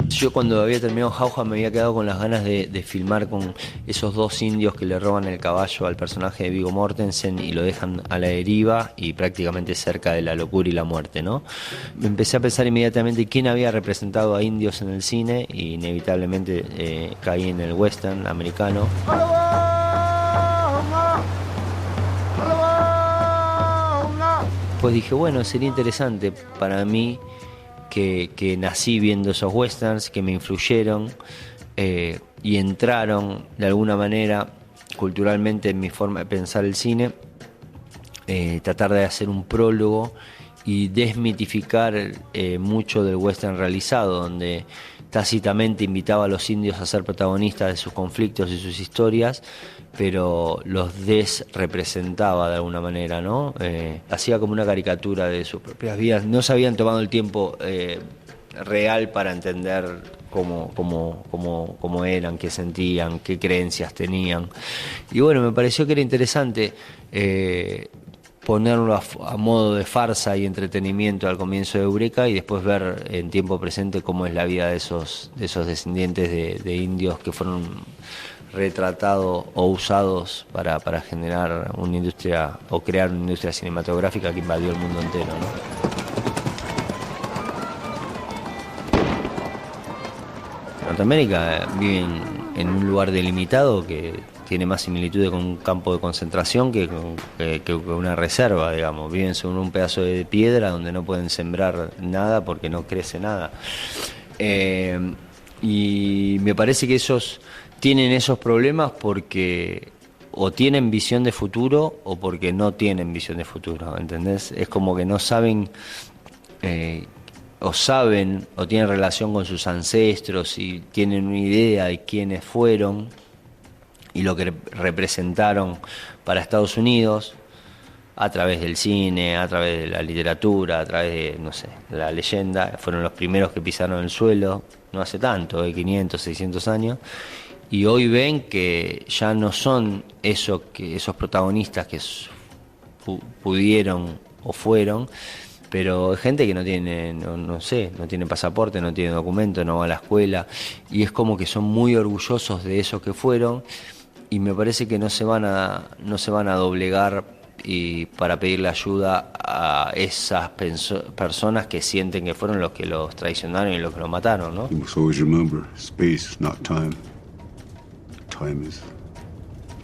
Yo cuando había terminado Jauja me había quedado con las ganas de filmar con esos dos indios que le roban el caballo al personaje de Viggo Mortensen y lo dejan a la deriva y prácticamente cerca de la locura y la muerte, ¿no? Empecé a pensar inmediatamente quién había representado a indios en el cine y inevitablemente caí en el western americano. Pues dije, bueno, sería interesante para mí que nací viendo esos westerns, que me influyeron y entraron de alguna manera culturalmente en mi forma de pensar el cine, tratar de hacer un prólogo y desmitificar mucho del western realizado, donde tácitamente invitaba a los indios a ser protagonistas de sus conflictos y sus historias, pero los desrepresentaba de alguna manera, ¿no? Hacía como una caricatura de sus propias vidas. No se habían tomado el tiempo real para entender cómo eran, qué sentían, qué creencias tenían. Y bueno, me pareció que era interesante ponerlo a modo de farsa y entretenimiento al comienzo de Eureka y después ver en tiempo presente cómo es la vida de esos descendientes de indios que fueron retratados o usados para generar una industria o crear una industria cinematográfica que invadió el mundo entero, ¿no? Norteamérica viven en un lugar delimitado que tiene más similitudes con un campo de concentración que una reserva, digamos. Viven sobre un pedazo de piedra donde no pueden sembrar nada porque no crece nada. Y me parece que ellos tienen esos problemas porque o tienen visión de futuro o porque no tienen visión de futuro, ¿entendés? Es como que no saben... o saben o tienen relación con sus ancestros y tienen una idea de quiénes fueron y lo que representaron para Estados Unidos a través del cine, a través de la literatura, a través de, no sé, de la leyenda. Fueron los primeros que pisaron el suelo, no hace tanto, 500, 600 años, y hoy ven que ya no son esos protagonistas que pudieron o fueron, pero gente que no tiene, no tiene pasaporte, no tiene documento, no va a la escuela, y es como que son muy orgullosos de esos que fueron, y me parece que no se van a doblegar y para pedirle ayuda a esas personas que sienten que fueron los que los traicionaron y los que los mataron, ¿no? You must always remember, space, not time. Time is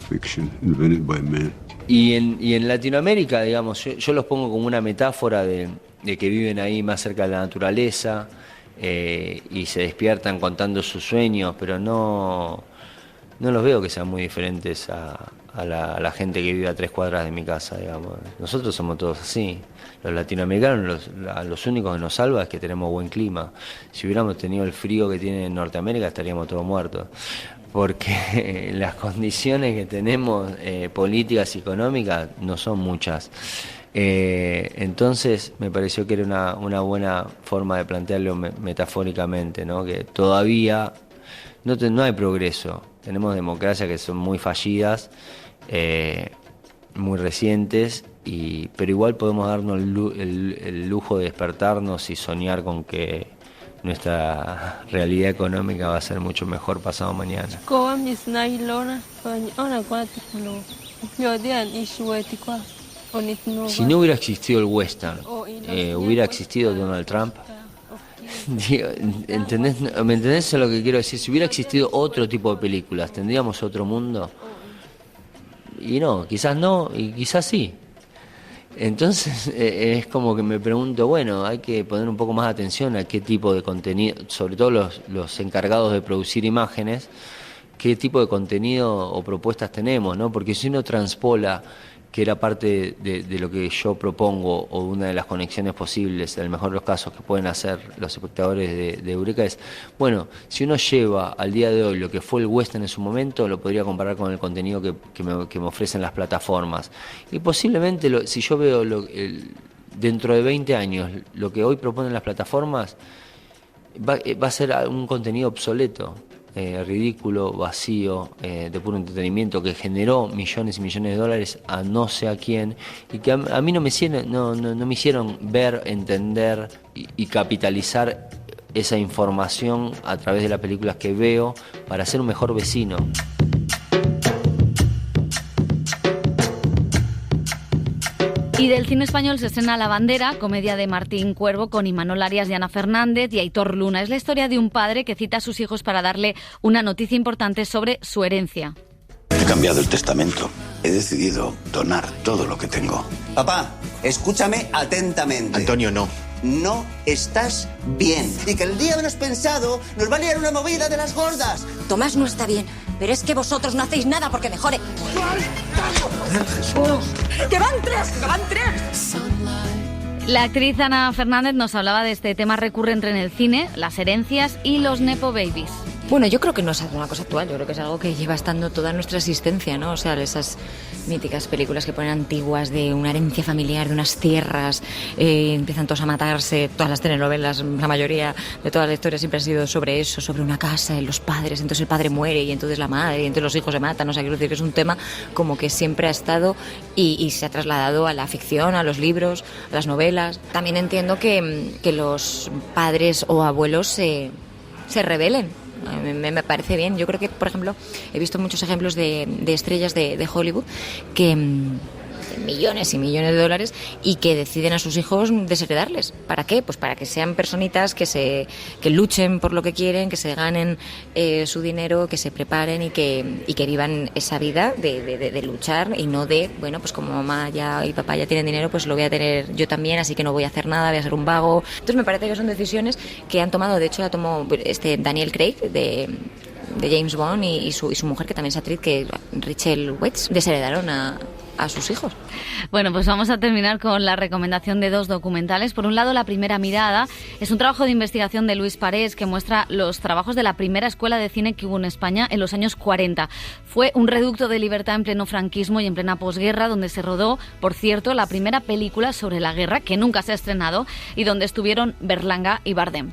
fiction invented by man. Y en Latinoamérica, digamos, yo los pongo como una metáfora de que viven ahí más cerca de la naturaleza y se despiertan contando sus sueños, pero no los veo que sean muy diferentes a la gente que vive a 3 cuadras de mi casa, digamos. Nosotros somos todos así. Los latinoamericanos, los únicos que nos salva es que tenemos buen clima. Si hubiéramos tenido el frío que tiene en Norteamérica, estaríamos todos muertos. Porque las condiciones que tenemos políticas y económicas no son muchas. Entonces me pareció que era una buena forma de plantearlo metafóricamente, ¿no? Que todavía no hay progreso. Tenemos democracias que son muy fallidas, muy recientes, pero igual podemos darnos el lujo de despertarnos y soñar con que nuestra realidad económica va a ser mucho mejor pasado mañana. Si no hubiera existido el western, hubiera existido Donald Trump. ¿Me entendés lo que quiero decir? Si hubiera existido otro tipo de películas, ¿tendríamos otro mundo? Y no, y quizás sí. Entonces es como que me pregunto, bueno, hay que poner un poco más de atención a qué tipo de contenido, sobre todo los encargados de producir imágenes, qué tipo de contenido o propuestas tenemos, ¿no? Porque si uno transpola, que era parte de lo que yo propongo, o una de las conexiones posibles, en el mejor de los casos, que pueden hacer los espectadores de Eureka, es, bueno, si uno lleva al día de hoy lo que fue el western en su momento, lo podría comparar con el contenido que me ofrecen las plataformas. Y posiblemente, si yo veo dentro de 20 años, lo que hoy proponen las plataformas, va a ser un contenido obsoleto. Ridículo, vacío, de puro entretenimiento, que generó millones y millones de dólares a no sé a quién, y que a mí no me hicieron ver, entender y capitalizar esa información a través de las películas que veo para ser un mejor vecino. Y del cine español se estrena La Bandera, comedia de Martín Cuervo con Imanol Arias, Diana Fernández y Aitor Luna. Es la historia de un padre que cita a sus hijos para darle una noticia importante sobre su herencia. He cambiado el testamento. He decidido donar todo lo que tengo. Papá, escúchame atentamente. Antonio, no. No estás bien. Y que el día menos pensado nos va a liar una movida de las gordas. Tomás no está bien, pero es que vosotros no hacéis nada porque mejore. ¡Que van tres! La actriz Ana Fernández nos hablaba de este tema recurrente en el cine, las herencias y los nepo babies. Bueno, yo creo que no es una cosa actual, yo creo que es algo que lleva estando toda nuestra existencia, ¿no? O sea, esas míticas películas que ponen antiguas de una herencia familiar, de unas tierras, empiezan todos a matarse, todas las telenovelas, la mayoría de toda la historia siempre ha sido sobre eso, sobre una casa y los padres, entonces el padre muere y entonces la madre, y entonces los hijos se matan, o sea, quiero decir que es un tema como que siempre ha estado y se ha trasladado a la ficción, a los libros, a las novelas. También entiendo que los padres o abuelos se rebelen. Me parece bien. Yo creo que, por ejemplo, he visto muchos ejemplos de estrellas de Hollywood que millones y millones de dólares y que deciden a sus hijos desheredarles. ¿Para qué? Pues para que sean personitas que luchen por lo que quieren, que se ganen su dinero, que se preparen y que vivan esa vida de luchar y no de, bueno, pues como mamá ya y papá ya tienen dinero, pues lo voy a tener yo también, así que no voy a hacer nada, voy a ser un vago. Entonces me parece que son decisiones que han tomado, de hecho la tomó Daniel Craig de James Bond y su mujer, que también es actriz, que Rachel Weisz, desheredaron a sus hijos. Bueno, pues vamos a terminar con la recomendación de 2 documentales. Por un lado, La primera mirada es un trabajo de investigación de Luis Parés que muestra los trabajos de la primera escuela de cine que hubo en España en los años 40. Fue un reducto de libertad en pleno franquismo y en plena posguerra, donde se rodó, por cierto, la primera película sobre la guerra, que nunca se ha estrenado, y donde estuvieron Berlanga y Bardem.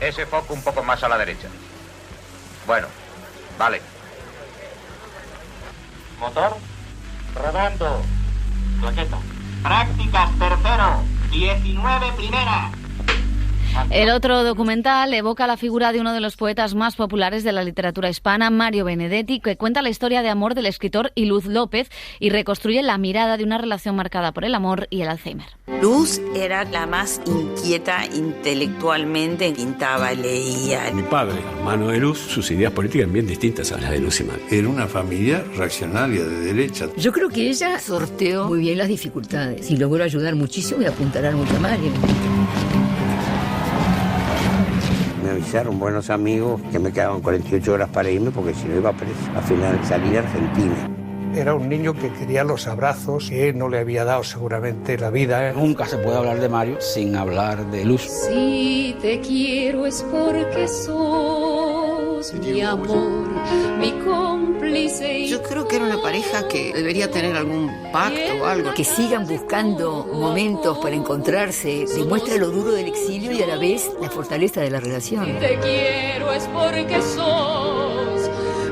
Ese foco un poco más a la derecha. Bueno, vale. Motor, rodando. Claqueta. Prácticas, tercero. 19 primera. El otro documental evoca la figura de uno de los poetas más populares de la literatura hispana, Mario Benedetti, que cuenta la historia de amor del escritor y Luz López y reconstruye la mirada de una relación marcada por el amor y el Alzheimer. Luz era la más inquieta intelectualmente, pintaba, leía. Mi padre, hermano de Luz, sus ideas políticas eran bien distintas a las de Luz y Mario. Era una familia reaccionaria de derecha. Yo creo que ella sorteó muy bien las dificultades y logró ayudar muchísimo y apuntalar mucho a Mario. Me avisaron buenos amigos que me quedaban 48 horas para irme porque si no iba preso. Al final salí a Argentina. Era un niño que quería los abrazos, que no le había dado seguramente la vida. Nunca se puede hablar de Mario sin hablar de Luz. Si te quiero es porque sos mi amor, mi cómplice. Yo creo que era una pareja que debería tener algún pacto o algo. Que sigan buscando momentos para encontrarse. Demuestra lo duro del exilio y a la vez la fortaleza de la relación. Si te quiero es porque sos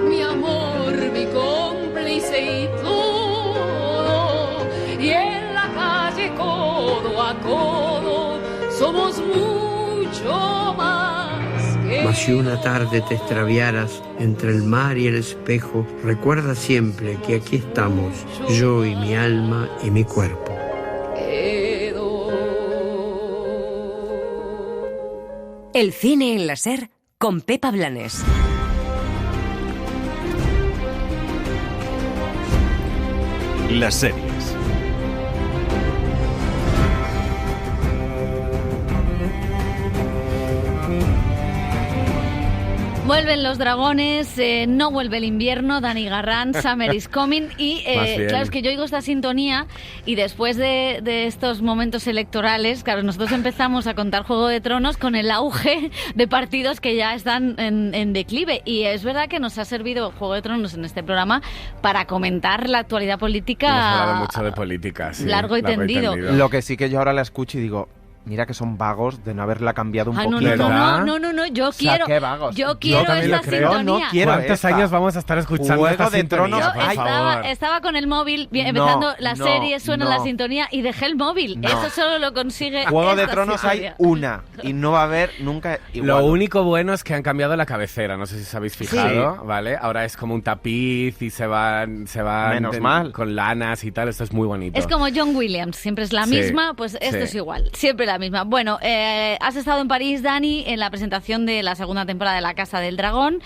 mi amor, mi cómplice y todo. Y en la calle codo a codo somos mucho más que... Mas si una tarde te extraviaras entre el mar y el espejo, recuerda siempre que aquí estamos, yo y mi alma y mi cuerpo. El cine en la SER con Pepa Blanes. Las series. Vuelven los dragones, no vuelve el invierno, Dani Garrán, Summer is coming y claro, es que yo oigo esta sintonía y después de estos momentos electorales, claro, nosotros empezamos a contar Juego de Tronos con el auge de partidos que ya están en declive y es verdad que nos ha servido Juego de Tronos en este programa para comentar la actualidad política. Hemos hablado mucho de política, sí, largo y tendido. Lo que sí que yo ahora la escucho y digo... Mira que son vagos de no haberla cambiado un poquito. No, yo quiero, qué vagos. Yo quiero esta sintonía. No quiero. ¿Cuántos años vamos a estar escuchando Juego de Tronos? Estaba con el móvil empezando la serie, suena la sintonía y dejé el móvil. Eso solo lo consigue Juego de Tronos sintonía. Hay una y no va a haber nunca igual. Lo único bueno es que han cambiado la cabecera, no sé si os habéis fijado, sí. ¿Vale? Ahora es como un tapiz y se van menos mal con lanas y tal, esto es muy bonito. Es como John Williams, siempre es la misma, pues esto es igual, siempre la la misma. Bueno, has estado en París, Dani, en la presentación de la segunda temporada de La Casa del Dragón.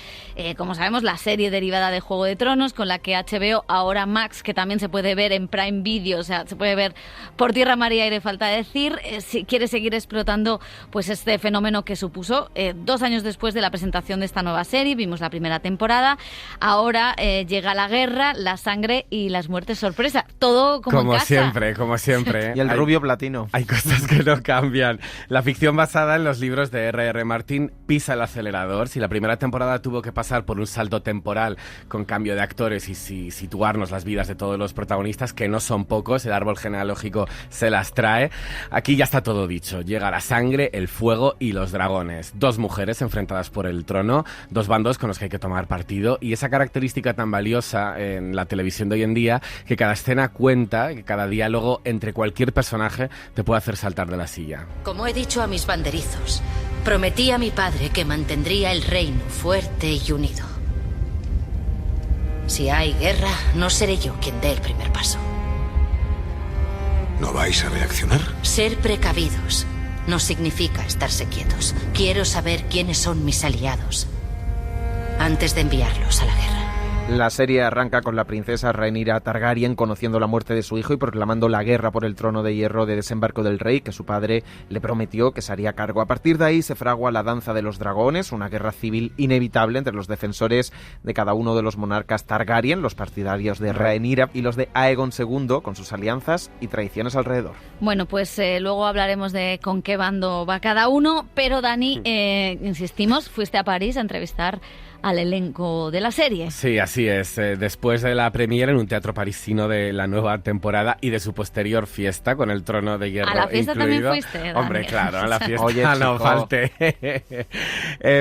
Como sabemos, la serie derivada de Juego de Tronos, con la que HBO, ahora Max, que también se puede ver en Prime Video, o sea, se puede ver por tierra, mar y aire, falta decir, si quiere seguir explotando pues este fenómeno que supuso 2 años después de la presentación de esta nueva serie. Vimos la primera temporada. Ahora llega la guerra, la sangre y las muertes sorpresa. Todo como en casa. Como siempre. Y el rubio platino. Hay cosas que no cambian. La ficción basada en los libros de R.R. Martin pisa el acelerador. Si la primera temporada tuvo que pasar por un salto temporal con cambio de actores y situarnos las vidas de todos los protagonistas, que no son pocos, el árbol genealógico se las trae. Aquí ya está todo dicho. Llega la sangre, el fuego y los dragones. 2 mujeres enfrentadas por el trono, 2 bandos con los que hay que tomar partido, y esa característica tan valiosa en la televisión de hoy en día, que cada escena cuenta, que cada diálogo entre cualquier personaje te puede hacer saltar de la silla. Como he dicho a mis banderizos, prometí a mi padre que mantendría el reino fuerte y unido. Si hay guerra, no seré yo quien dé el primer paso. ¿No vais a reaccionar? Ser precavidos no significa estarse quietos. Quiero saber quiénes son mis aliados antes de enviarlos a la guerra. La serie arranca con la princesa Rhaenyra Targaryen conociendo la muerte de su hijo y proclamando la guerra por el trono de hierro de desembarco del rey, que su padre le prometió que se haría cargo. A partir de ahí se fragua la danza de los dragones, una guerra civil inevitable entre los defensores de cada uno de los monarcas Targaryen, los partidarios de Rhaenyra y los de Aegon II, con sus alianzas y traiciones alrededor. Bueno, pues luego hablaremos de con qué bando va cada uno, pero Dani, insistimos, fuiste a París a entrevistar al elenco de la serie. Sí, así es. Después de la premiere en un teatro parisino de la nueva temporada y de su posterior fiesta con el trono de hierro incluido. ¿A la fiesta también fuiste, Dani? Hombre, claro, a la fiesta. Oye, no falte.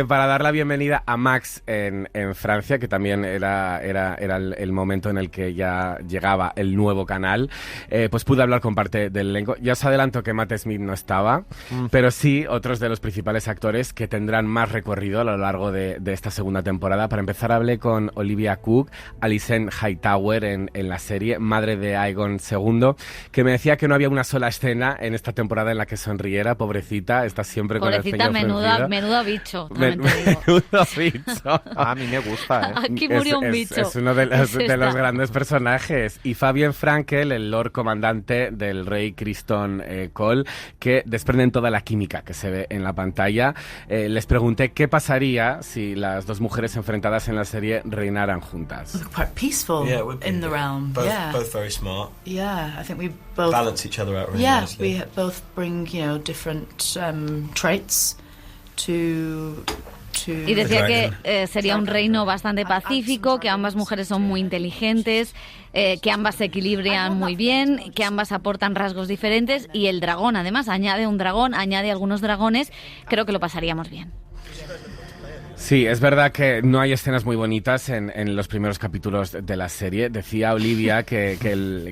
Para dar la bienvenida a Max en Francia, que también era el momento en el que ya llegaba el nuevo canal, pues pude hablar con parte del elenco. Ya os adelanto que Matt Smith no estaba, pero sí otros de los principales actores que tendrán más recorrido a lo largo de esta segunda temporada. Para empezar, hablé con Olivia Cook, Alicent Hightower en la serie, madre de Aegon II, que me decía que no había una sola escena en esta temporada en la que sonriera. Pobrecita, está siempre con el ceño fruncido. Menudo bicho. Menudo bicho. A mí me gusta, Aquí murió un bicho. Es uno de los grandes personajes. Y Fabien Frankel, el Lord Comandante del rey Criston Cole, que desprenden toda la química que se ve en la pantalla. Les pregunté qué pasaría si las 2 mujeres enfrentadas en la serie reinaran juntas. Quite peaceful in the realm. Both very smart. Yeah, I think we both balance each other out really nicely. We both bring, different traits to Y decía que sería un reino bastante pacífico, que ambas mujeres son muy inteligentes, que ambas se equilibran muy bien, que ambas aportan rasgos diferentes, y el dragón, además, añade un dragón, añade algunos dragones. Creo que lo pasaríamos bien. Sí, es verdad que no hay escenas muy bonitas en los primeros capítulos de la serie. Decía Olivia que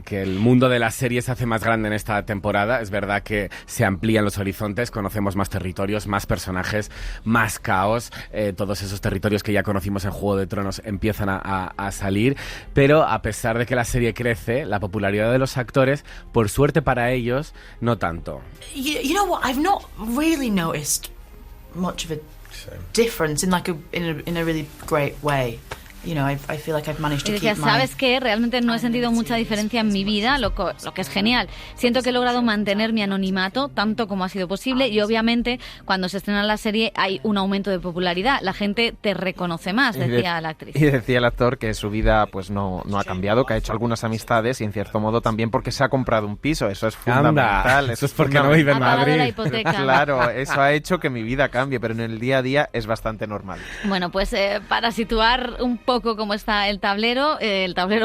el mundo de la serie se hace más grande en esta temporada. Es verdad que se amplían los horizontes, conocemos más territorios, más personajes, más caos. Todos esos territorios que ya conocimos en Juego de Tronos empiezan a salir. Pero a pesar de que la serie crece, la popularidad de los actores, por suerte para ellos, no tanto. You know what? I've not really noticed much of a difference in a really great way. I feel like I've managed to keep my... ¿Sabes qué? Realmente no he sentido mucha diferencia en mi vida, lo que es genial. Siento que he logrado mantener mi anonimato tanto como ha sido posible, y obviamente cuando se estrena la serie hay un aumento de popularidad. La gente te reconoce más, decía la actriz. Y decía el actor que su vida pues no ha cambiado, que ha hecho algunas amistades y en cierto modo también porque se ha comprado un piso. Eso es fundamental. Eso es porque no vive en Madrid. La hipoteca. Claro, eso ha hecho que mi vida cambie, pero en el día a día es bastante normal. Bueno, pues para situar un poco cómo está el tablero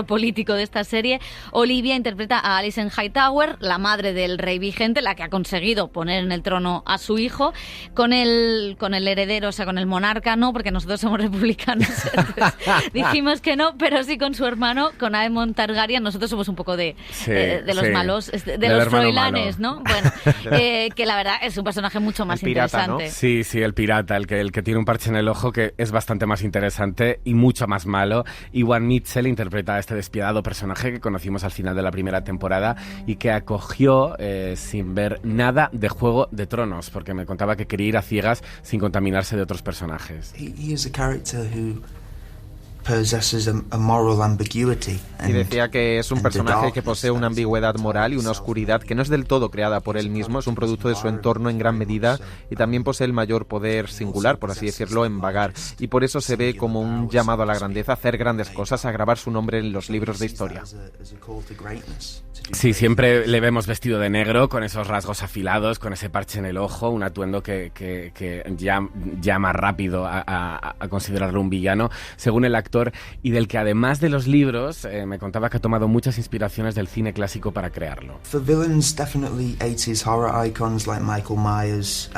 político de esta serie, Olivia interpreta a Alicent Hightower, la madre del rey vigente, la que ha conseguido poner en el trono a su hijo, con el heredero, o sea, con el monarca no, porque nosotros somos republicanos, dijimos que no, pero sí con su hermano, con Aemon Targaryen. Nosotros somos un poco de los malos, de los froilanes, ¿no? Bueno, que la verdad es un personaje mucho más pirata, interesante. ¿no? Sí, el pirata, el que tiene un parche en el ojo, que es bastante más interesante y mucho más más malo. Ewan Mitchell interpreta a este despiadado personaje que conocimos al final de la primera temporada y que acogió sin ver nada de Juego de Tronos, porque me contaba que quería ir a ciegas sin contaminarse de otros personajes. He is a character who possesses a moral ambiguity. Y decía que es un personaje que posee una ambigüedad moral y una oscuridad que no es del todo creada por él mismo, es un producto de su entorno en gran medida y también posee el mayor poder singular, por así decirlo, en vagar. Y por eso se ve como un llamado a la grandeza, a hacer grandes cosas, a grabar su nombre en los libros de historia. Sí, siempre le vemos vestido de negro, con esos rasgos afilados, con ese parche en el ojo, un atuendo que ya llama rápido a considerarlo un villano, según el actor, y del que además de los libros, me contaba que ha tomado muchas inspiraciones del cine clásico para crearlo. For villains, definitely 80s horror icons like Michael Myers.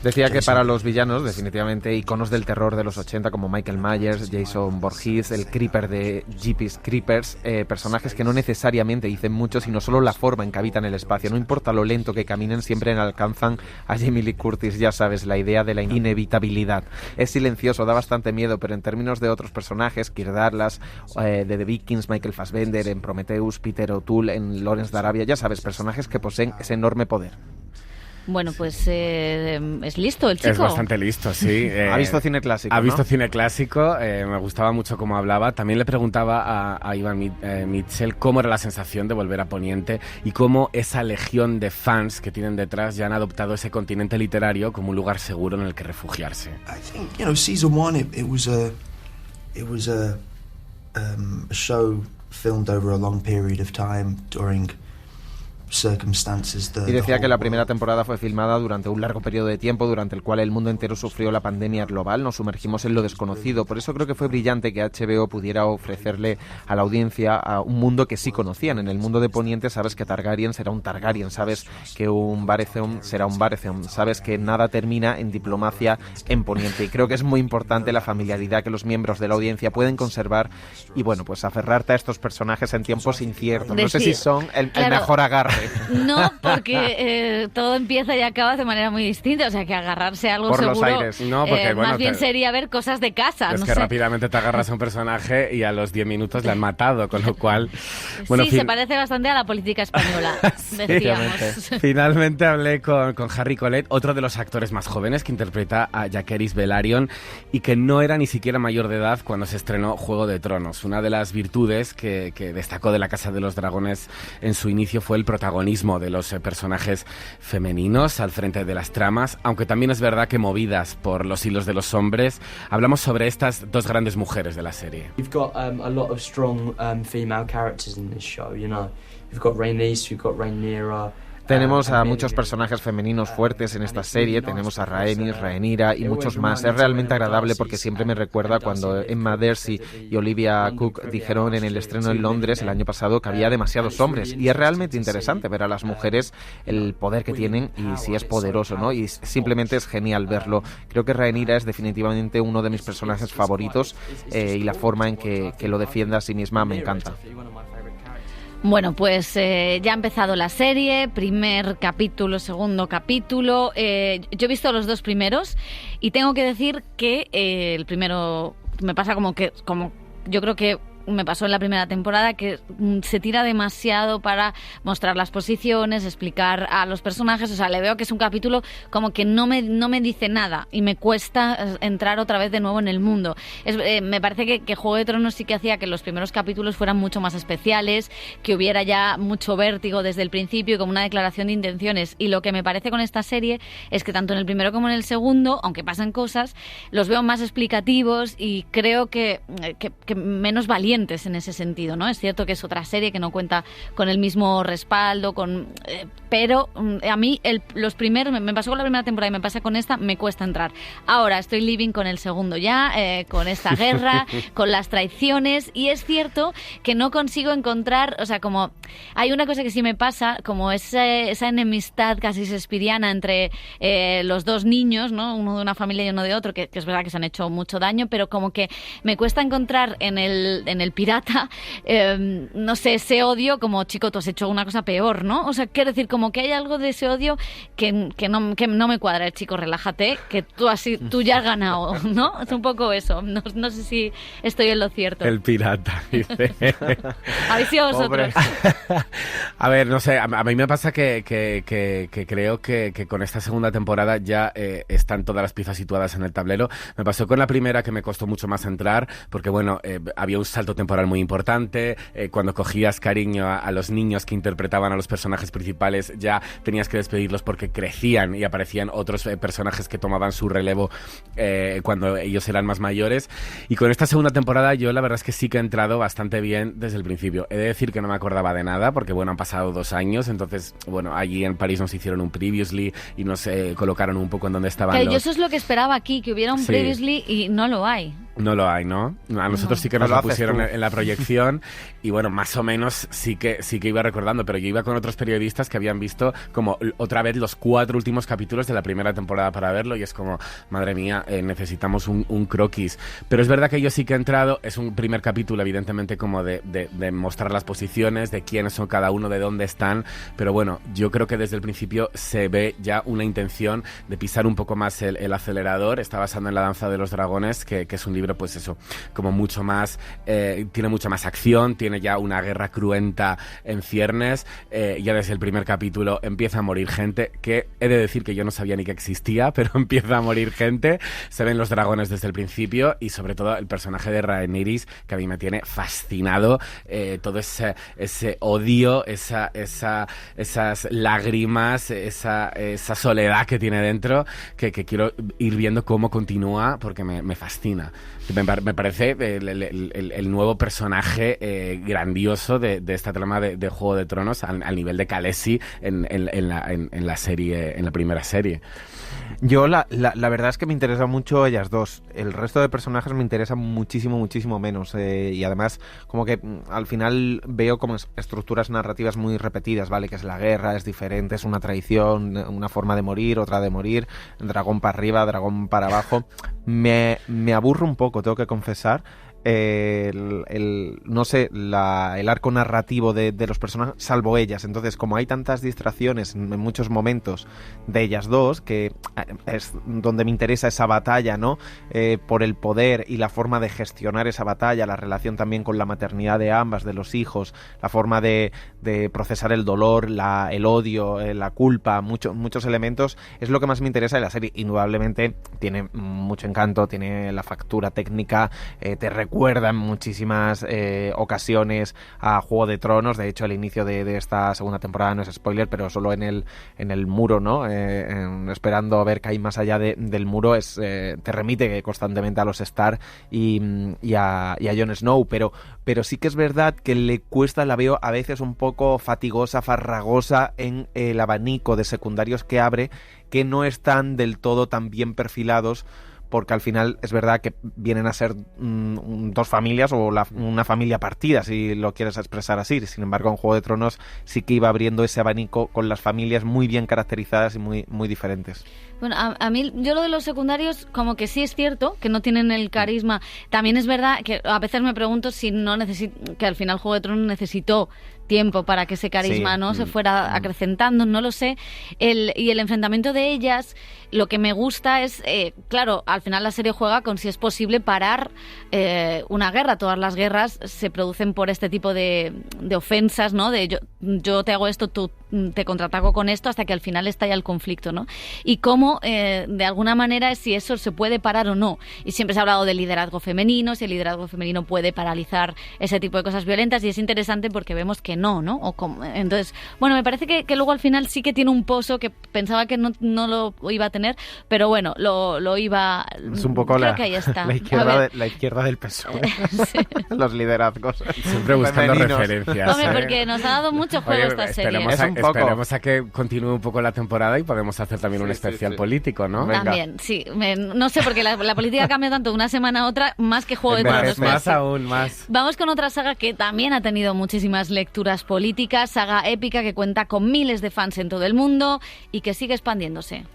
Decía que para los villanos, definitivamente, iconos del terror de los 80 como Michael Myers, Jason Voorhees, el Creeper de Jeepers Creepers, personajes que no necesariamente dicen mucho, sino solo la forma en que habitan el espacio. No importa lo lento que caminen, siempre alcanzan a Jamie Lee Curtis, ya sabes, la idea de la inevitabilidad. Es silencioso, da bastante miedo, pero en términos de otros personajes, Kirk Douglas, de The Vikings, Michael Fassbender, en Prometheus, Peter O'Toole, en Lawrence de Arabia, ya sabes, personajes que poseen ese enorme poder. Bueno, pues es listo el chico. Es bastante listo, sí. Ha visto cine clásico, Ha visto ¿no? cine clásico, me gustaba mucho cómo hablaba. También le preguntaba a Ewan Mitchell cómo era la sensación de volver a Poniente y cómo esa legión de fans que tienen detrás ya han adoptado ese continente literario como un lugar seguro en el que refugiarse. I think, season one, it was a show filmed over a long period of time during Y decía que la primera temporada fue filmada durante un largo periodo de tiempo durante el cual el mundo entero sufrió la pandemia global. Nos sumergimos en lo desconocido. Por eso creo que fue brillante que HBO pudiera ofrecerle a la audiencia a un mundo que sí conocían. En el mundo de Poniente sabes que Targaryen será un Targaryen, sabes que un Baratheon será un Baratheon, sabes que nada termina en diplomacia en Poniente. Y creo que es muy importante la familiaridad que los miembros de la audiencia pueden conservar y, bueno, pues aferrarte a estos personajes en tiempos inciertos. No sé si son el mejor agarre. No, porque todo empieza y acaba de manera muy distinta, o sea que agarrarse a algo por seguro, los aires. No, porque, más bien sería ver cosas de casa. Es no que sé. rápidamente te agarras a un personaje y a los 10 minutos le han matado, con lo cual... Bueno, sí, se parece bastante a la política española, decíamos. Finalmente hablé con Harry Collett, otro de los actores más jóvenes que interpreta a Jaehaerys Velaryon y que no era ni siquiera mayor de edad cuando se estrenó Juego de Tronos. Una de las virtudes que destacó de la Casa de los Dragones en su inicio fue el protagonismo de los personajes femeninos al frente de las tramas, aunque también es verdad que movidas por los hilos de los hombres, hablamos sobre estas dos grandes mujeres de la serie. You've got a lot of strong female characters in this show, you know. You've got Rhaenys, you've got Rhaenyra. Tenemos a muchos personajes femeninos fuertes en esta serie, tenemos a Rhaenys, Rhaenyra y muchos más. Es realmente agradable porque siempre me recuerda cuando Emma Darcy y Olivia Cook dijeron en el estreno en Londres el año pasado que había demasiados hombres. Y es realmente interesante ver a las mujeres el poder que tienen y si es poderoso, ¿no? Y simplemente es genial verlo. Creo que Rhaenyra es definitivamente uno de mis personajes favoritos y la forma en que lo defiende a sí misma me encanta. Bueno, pues ya ha empezado la serie, primer capítulo, segundo capítulo. Yo he visto los dos primeros y tengo que decir que el primero me pasa como yo creo que me pasó en la primera temporada, que se tira demasiado para mostrar las posiciones, explicar a los personajes. O sea, le veo que es un capítulo como que no me dice nada y me cuesta entrar otra vez de nuevo en el mundo. Me parece que Juego de Tronos sí que hacía que los primeros capítulos fueran mucho más especiales, que hubiera ya mucho vértigo desde el principio y como una declaración de intenciones. Y lo que me parece con esta serie es que tanto en el primero como en el segundo, aunque pasan cosas, los veo más explicativos y creo que menos valientes en ese sentido, ¿no? Es cierto que es otra serie que no cuenta con el mismo respaldo, pero a mí los primeros, me pasó con la primera temporada y me pasa con esta, me cuesta entrar. Ahora estoy living con el segundo ya, con esta guerra, con las traiciones, y es cierto que no consigo encontrar, o sea, como hay una cosa que sí me pasa, como esa enemistad casi shakespeariana entre los dos niños, ¿no? Uno de una familia y uno de otro, que es verdad que se han hecho mucho daño, pero como que me cuesta encontrar en el pirata, no sé, ese odio como, chico, tú has hecho una cosa peor, ¿no? O sea, quiero decir, como que hay algo de ese odio que no me cuadra. Chico, relájate, que tú ya has ganado, ¿no? Es un poco eso. No sé si estoy en lo cierto. El pirata, dice. Habéis sido vosotros. A ver, no sé, a mí me pasa que creo que con esta segunda temporada ya están todas las piezas situadas en el tablero. Me pasó con la primera, que me costó mucho más entrar, porque bueno, había un salto temporal muy importante. Cuando cogías cariño a los niños que interpretaban a los personajes principales, ya tenías que despedirlos porque crecían y aparecían otros personajes que tomaban su relevo cuando ellos eran más mayores. Y con esta segunda temporada yo la verdad es que sí que he entrado bastante bien desde el principio. He de decir que no me acordaba de nada, porque bueno, han pasado 2 años, entonces bueno, allí en París nos hicieron un previously y nos colocaron un poco en donde estaban yo eso es lo que esperaba aquí, que hubiera un previously, y no lo hay. No lo hay, ¿no? A nosotros sí que nos lo pusieron en la proyección y bueno, más o menos sí que iba recordando, pero yo iba con otros periodistas que habían visto como otra vez los 4 últimos capítulos de la primera temporada para verlo, y es como, madre mía, necesitamos un croquis. Pero es verdad que yo sí que he entrado, es un primer capítulo evidentemente como de mostrar las posiciones, de quiénes son cada uno, de dónde están, pero bueno, yo creo que desde el principio se ve ya una intención de pisar un poco más el acelerador. Está basado en La danza de los dragones, que es un libro, pues eso, como mucho más, tiene mucha más acción, tiene ya una guerra cruenta en ciernes, ya desde el primer capítulo empieza a morir gente, que he de decir que yo no sabía ni que existía, pero empieza a morir gente, se ven los dragones desde el principio, y sobre todo el personaje de Rhaenyra, que a mí me tiene fascinado, todo ese odio, esas lágrimas, esa soledad que tiene dentro, que quiero ir viendo cómo continúa, porque me fascina. Me parece el nuevo personaje grandioso de esta trama de Juego de Tronos, al nivel de Khaleesi en la serie, en la primera serie. Yo la verdad es que me interesa mucho ellas dos. El resto de personajes me interesan muchísimo menos, y además como que al final veo como estructuras narrativas muy repetidas, ¿vale? Que es la guerra, es diferente, es una traición, una forma de morir, otra de morir, dragón para arriba, dragón para abajo. Me aburro un poco, tengo que confesar. No sé, el arco narrativo de los personajes, salvo ellas. Entonces, como hay tantas distracciones en muchos momentos de ellas dos, que es donde me interesa esa batalla, ¿no? Por el poder y la forma de gestionar esa batalla, la relación también con la maternidad de ambas, de los hijos, la forma de procesar el dolor, el odio, la culpa, muchos elementos, es lo que más me interesa de la serie. Indudablemente tiene mucho encanto, tiene la factura técnica, te recuerda en muchísimas ocasiones a Juego de Tronos. De hecho, el inicio de esta segunda temporada no es spoiler, pero solo en el muro, ¿no? Esperando a ver qué hay más allá del muro, te remite constantemente a los Stark y a Jon Snow, pero sí que es verdad que le cuesta, la veo a veces un poco fatigosa, farragosa en el abanico de secundarios que abre, que no están del todo tan bien perfilados, porque al final es verdad que vienen a ser 2 familias o una familia partida, si lo quieres expresar así. Sin embargo, en Juego de Tronos sí que iba abriendo ese abanico con las familias muy bien caracterizadas y muy diferentes. Bueno, a mí, yo lo de los secundarios, como que sí es cierto que no tienen el carisma. También es verdad que a veces me pregunto si que al final Juego de Tronos necesitó tiempo para que ese carisma se fuera acrecentando, no lo sé. Y el enfrentamiento de ellas, lo que me gusta es, claro, al final la serie juega con si es posible parar una guerra. Todas las guerras se producen por este tipo de ofensas, ¿no? De yo te hago esto, tú te contraataco con esto, hasta que al final estalla el conflicto, ¿no? Y cómo, de alguna manera, si eso se puede parar o no. Y siempre se ha hablado del liderazgo femenino, si el liderazgo femenino puede paralizar ese tipo de cosas violentas, y es interesante porque vemos que no, ¿no? Entonces, bueno, me parece que luego al final sí que tiene un pozo que pensaba que no lo iba a tener, pero bueno, lo iba... Es un poco creo que ahí está. la izquierda del PSOE. Sí. Los liderazgos. Siempre buscando referencias. Hombre, porque nos ha dado mucho juego esta serie. Esperemos a que continúe un poco la temporada y podemos hacer también un especial político, ¿no? También, sí. No sé, porque la política cambia tanto de una semana a otra, más que Juego de Tronos. Más aún, más. Vamos con otra saga que también ha tenido muchísimas lecturas políticas, saga épica que cuenta con miles de fans en todo el mundo y que sigue expandiéndose.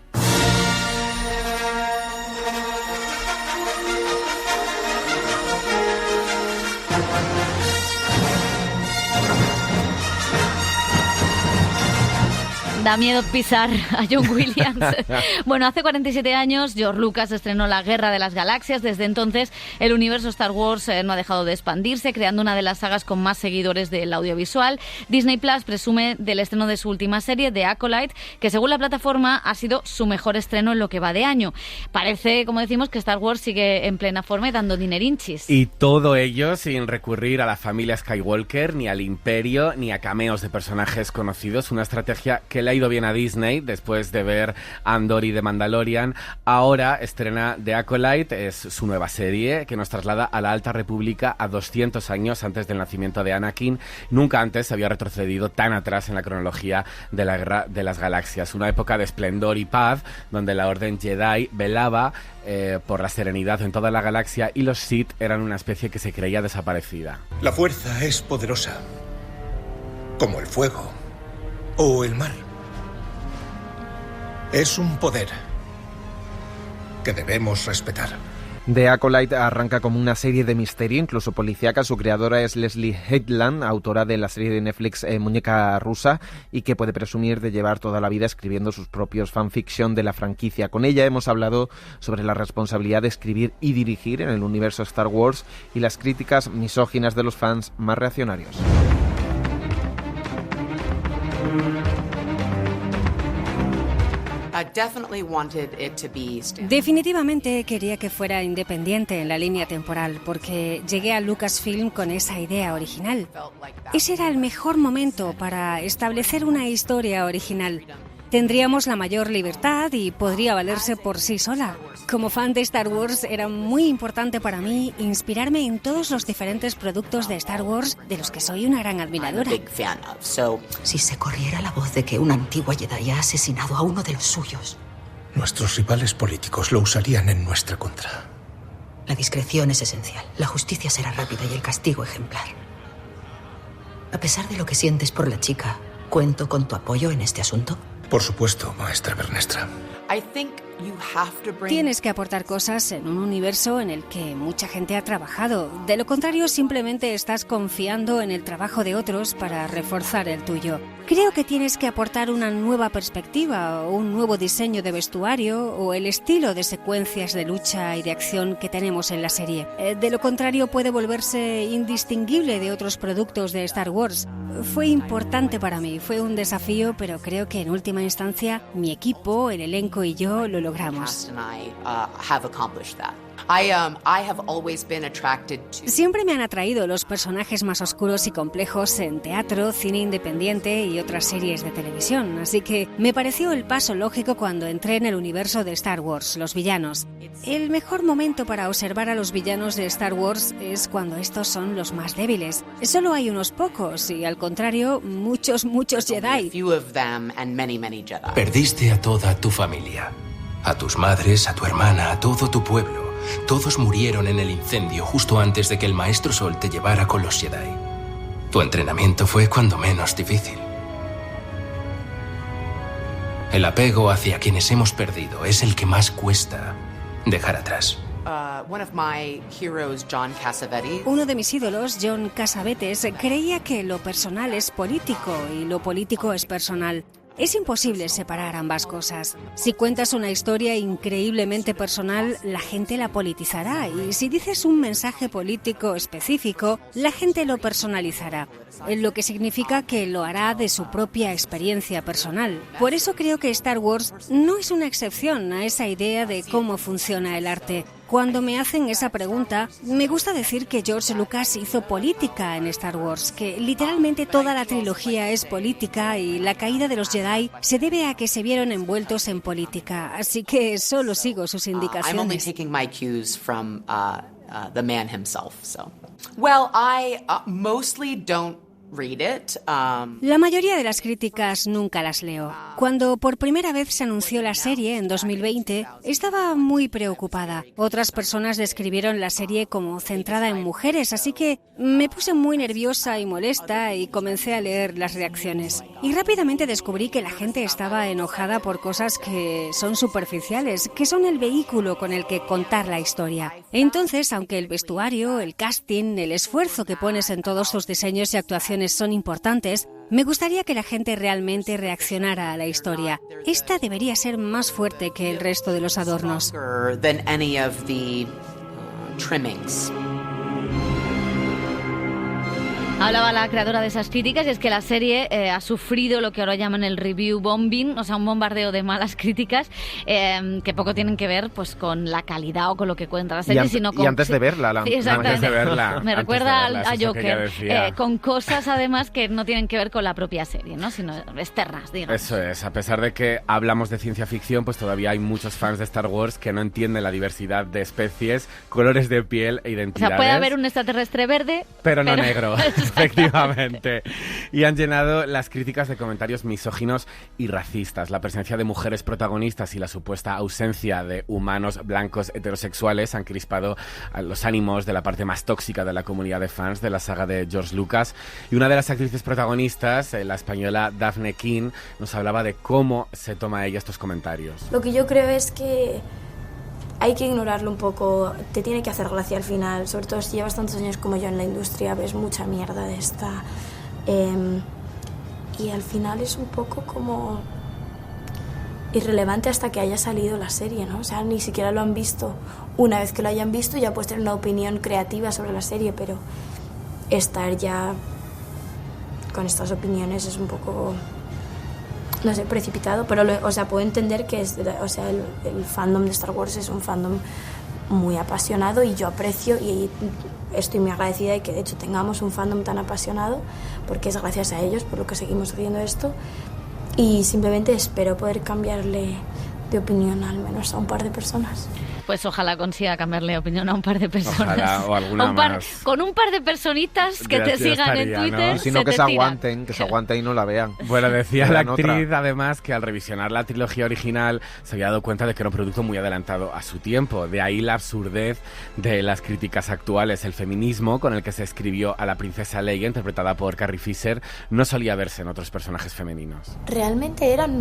Da miedo pisar a John Williams. Bueno, hace 47 años George Lucas estrenó La Guerra de las Galaxias. Desde entonces el universo Star Wars no ha dejado de expandirse, creando una de las sagas con más seguidores del audiovisual. Disney Plus presume del estreno de su última serie, The Acolyte, que según la plataforma ha sido su mejor estreno en lo que va de año. Parece, como decimos, que Star Wars sigue en plena forma y dando dinerinchis. Y todo ello sin recurrir a la familia Skywalker, ni al Imperio, ni a cameos de personajes conocidos. Una estrategia que le ha ido bien a Disney después de ver Andor y The Mandalorian. Ahora estrena The Acolyte, es su nueva serie que nos traslada a la Alta República a 200 años antes del nacimiento de Anakin. Nunca antes se había retrocedido tan atrás en la cronología de la Guerra de las Galaxias. Una época de esplendor y paz donde la Orden Jedi velaba por la serenidad en toda la galaxia y los Sith eran una especie que se creía desaparecida. La fuerza es poderosa, como el fuego o el mar. Es un poder que debemos respetar. The Acolyte arranca como una serie de misterio, incluso policíaca. Su creadora es Leslie Headland, autora de la serie de Netflix Muñeca Rusa, y que puede presumir de llevar toda la vida escribiendo sus propios fanfiction de la franquicia. Con ella hemos hablado sobre la responsabilidad de escribir y dirigir en el universo Star Wars y las críticas misóginas de los fans más reaccionarios. Definitivamente quería que fuera independiente en la línea temporal, porque llegué a Lucasfilm con esa idea original. Ese era el mejor momento para establecer una historia original. Tendríamos la mayor libertad y podría valerse por sí sola. Como fan de Star Wars, era muy importante para mí inspirarme en todos los diferentes productos de Star Wars de los que soy una gran admiradora. Si se corriera la voz de que una antigua Jedi ha asesinado a uno de los suyos, nuestros rivales políticos lo usarían en nuestra contra. La discreción es esencial. La justicia será rápida y el castigo ejemplar. A pesar de lo que sientes por la chica, ¿cuento con tu apoyo en este asunto? Por supuesto, maestra Bernestra. Tienes que aportar cosas en un universo en el que mucha gente ha trabajado. De lo contrario, simplemente estás confiando en el trabajo de otros para reforzar el tuyo. Creo que tienes que aportar una nueva perspectiva, o un nuevo diseño de vestuario, o el estilo de secuencias de lucha y de acción que tenemos en la serie. De lo contrario, puede volverse indistinguible de otros productos de Star Wars. Fue importante para mí, fue un desafío, pero creo que en última instancia mi equipo, el elenco y yo lo logramos. Siempre me han atraído los personajes más oscuros y complejos en teatro, cine independiente y otras series de televisión, así que me pareció el paso lógico cuando entré en el universo de Star Wars, los villanos. El mejor momento para observar a los villanos de Star Wars es cuando estos son los más débiles. Solo hay unos pocos y, al contrario, muchos Jedi. Perdiste a toda tu familia, a tus madres, a tu hermana, a todo tu pueblo. Todos murieron en el incendio justo antes de que el Maestro Sol te llevara con los Jedi. Tu entrenamiento fue cuando menos difícil. El apego hacia quienes hemos perdido es el que más cuesta dejar atrás. Uno de mis ídolos, John Cassavetes, creía que lo personal es político y lo político es personal. Es imposible separar ambas cosas. Si cuentas una historia increíblemente personal, la gente la politizará, y si dices un mensaje político específico, la gente lo personalizará, lo que significa que lo hará de su propia experiencia personal. Por eso creo que Star Wars no es una excepción a esa idea de cómo funciona el arte. Cuando me hacen esa pregunta, me gusta decir que George Lucas hizo política en Star Wars, que literalmente toda la trilogía es política y la caída de los Jedi se debe a que se vieron envueltos en política, así que solo sigo sus indicaciones. I'm only taking my cues from the man himself, so. Well, I mostly don't read it. La mayoría de las críticas nunca las leo. Cuando por primera vez se anunció la serie en 2020, estaba muy preocupada. Otras personas describieron la serie como centrada en mujeres, así que me puse muy nerviosa y molesta y comencé a leer las reacciones. Y rápidamente descubrí que la gente estaba enojada por cosas que son superficiales, que son el vehículo con el que contar la historia. Entonces, aunque el vestuario, el casting, el esfuerzo que pones en todos tus diseños y actuaciones decisiones son importantes, me gustaría que la gente realmente reaccionara a la historia. Esta debería ser más fuerte que el resto de los adornos. Hablaba la creadora de esas críticas y es que la serie ha sufrido lo que ahora llaman el review bombing, o sea, un bombardeo de malas críticas que poco tienen que ver pues con la calidad o con lo que cuenta la serie, sino con... Y antes de verla. Sí, antes de verla. Me recuerda a Joker, con cosas además que no tienen que ver con la propia serie, ¿no? Sino externas, digamos. Eso es, a pesar de que hablamos de ciencia ficción, pues todavía hay muchos fans de Star Wars que no entienden la diversidad de especies, colores de piel e identidades. O sea, puede haber un extraterrestre verde, pero no negro. Efectivamente. Y han llenado las críticas de comentarios misóginos y racistas. La presencia de mujeres protagonistas y la supuesta ausencia de humanos blancos heterosexuales han crispado los ánimos de la parte más tóxica de la comunidad de fans de la saga de George Lucas. Y una de las actrices protagonistas, la española Daphne King, nos hablaba de cómo se toma ella estos comentarios. Lo que yo creo es que hay que ignorarlo un poco, te tiene que hacer gracia al final, sobre todo si llevas tantos años como yo en la industria, ves mucha mierda de esta. Y al final es un poco como irrelevante hasta que haya salido la serie, ¿no? O sea, ni siquiera lo han visto. Una vez que lo hayan visto ya puedes tener una opinión creativa sobre la serie, pero estar ya con estas opiniones es un poco... no sé, precipitado, pero puedo entender que el fandom de Star Wars es un fandom muy apasionado y yo aprecio y estoy muy agradecida de que de hecho tengamos un fandom tan apasionado, porque es gracias a ellos por lo que seguimos haciendo esto, y simplemente espero poder cambiarle de opinión al menos a un par de personas. Pues ojalá consiga cambiarle opinión a un par de personas. Ojalá, o alguna más. Con un par de personitas que te sigan en Twitter, ¿no? Sino que se aguanten y no la vean. Bueno, decía la actriz además que al revisionar la trilogía original se había dado cuenta de que era un producto muy adelantado a su tiempo. De ahí la absurdez de las críticas actuales. El feminismo con el que se escribió a la princesa Leia, interpretada por Carrie Fisher, no solía verse en otros personajes femeninos. Realmente eran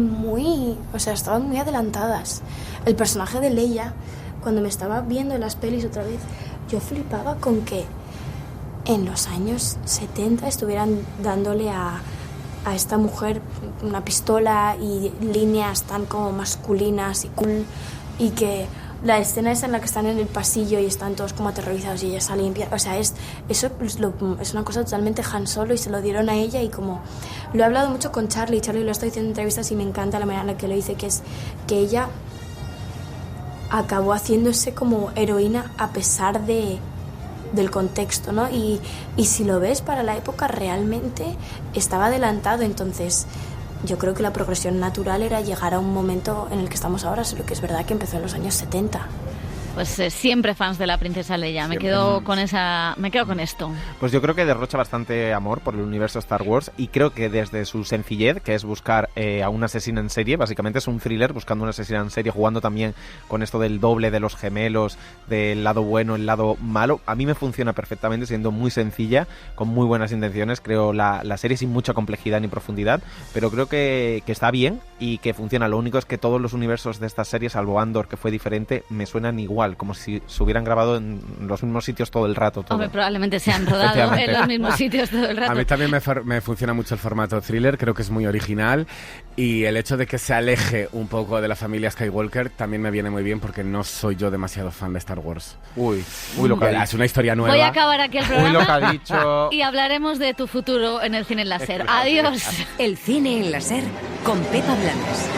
estaban muy adelantadas. El personaje de Leia, cuando me estaba viendo las pelis otra vez, yo flipaba con que en los años 70 estuvieran dándole a esta mujer una pistola y líneas tan como masculinas y cool, y que la escena esa en la que están en el pasillo y están todos como aterrorizados y ella sale limpia, o sea, eso es una cosa totalmente Han Solo y se lo dieron a ella. Y como lo he hablado mucho con Charlie lo está diciendo en entrevistas y me encanta la manera en la que lo dice, que es que ella acabó haciéndose como heroína a pesar del contexto, ¿no? Y si lo ves, para la época realmente estaba adelantado. Entonces yo creo que la progresión natural era llegar a un momento en el que estamos ahora, solo que es verdad que empezó en los años 70. Pues siempre fans de la princesa Leia. Me quedo con esto. Pues yo creo que derrocha bastante amor por el universo Star Wars, y creo que desde su sencillez, que es buscar a un asesino en serie, básicamente es un thriller buscando un asesino en serie, jugando también con esto del doble, de los gemelos, del lado bueno, el lado malo. A mí me funciona perfectamente, siendo muy sencilla, con muy buenas intenciones. Creo la serie sin mucha complejidad ni profundidad, pero creo que está bien y que funciona. Lo único es que todos los universos de estas series, salvo Andor, que fue diferente, me suenan igual, como si se hubieran grabado en los mismos sitios todo el rato. Hombre, probablemente se han rodado en los mismos sitios todo el rato. A mí también me funciona mucho el formato thriller, creo que es muy original, y el hecho de que se aleje un poco de la familia Skywalker también me viene muy bien, porque no soy yo demasiado fan de Star Wars. Uy, lo que ha dicho. Es una historia nueva. Voy a acabar aquí el programa. Uy, lo que ha dicho. Y hablaremos de tu futuro en el cine en la SER. Adiós. El cine en la SER con Pepa Blandas.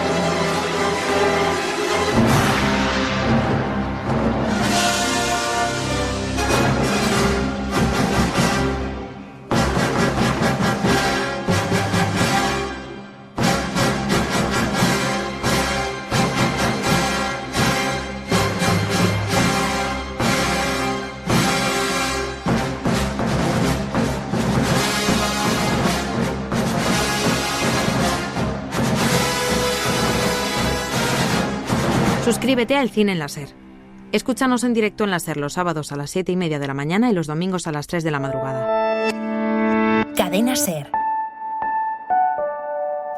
Suscríbete a El Cine en la SER. Escúchanos en directo en la SER los sábados a las 7:30 de la mañana y los domingos a las 3 de la madrugada. Cadena SER.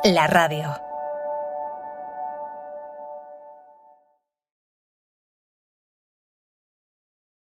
La radio.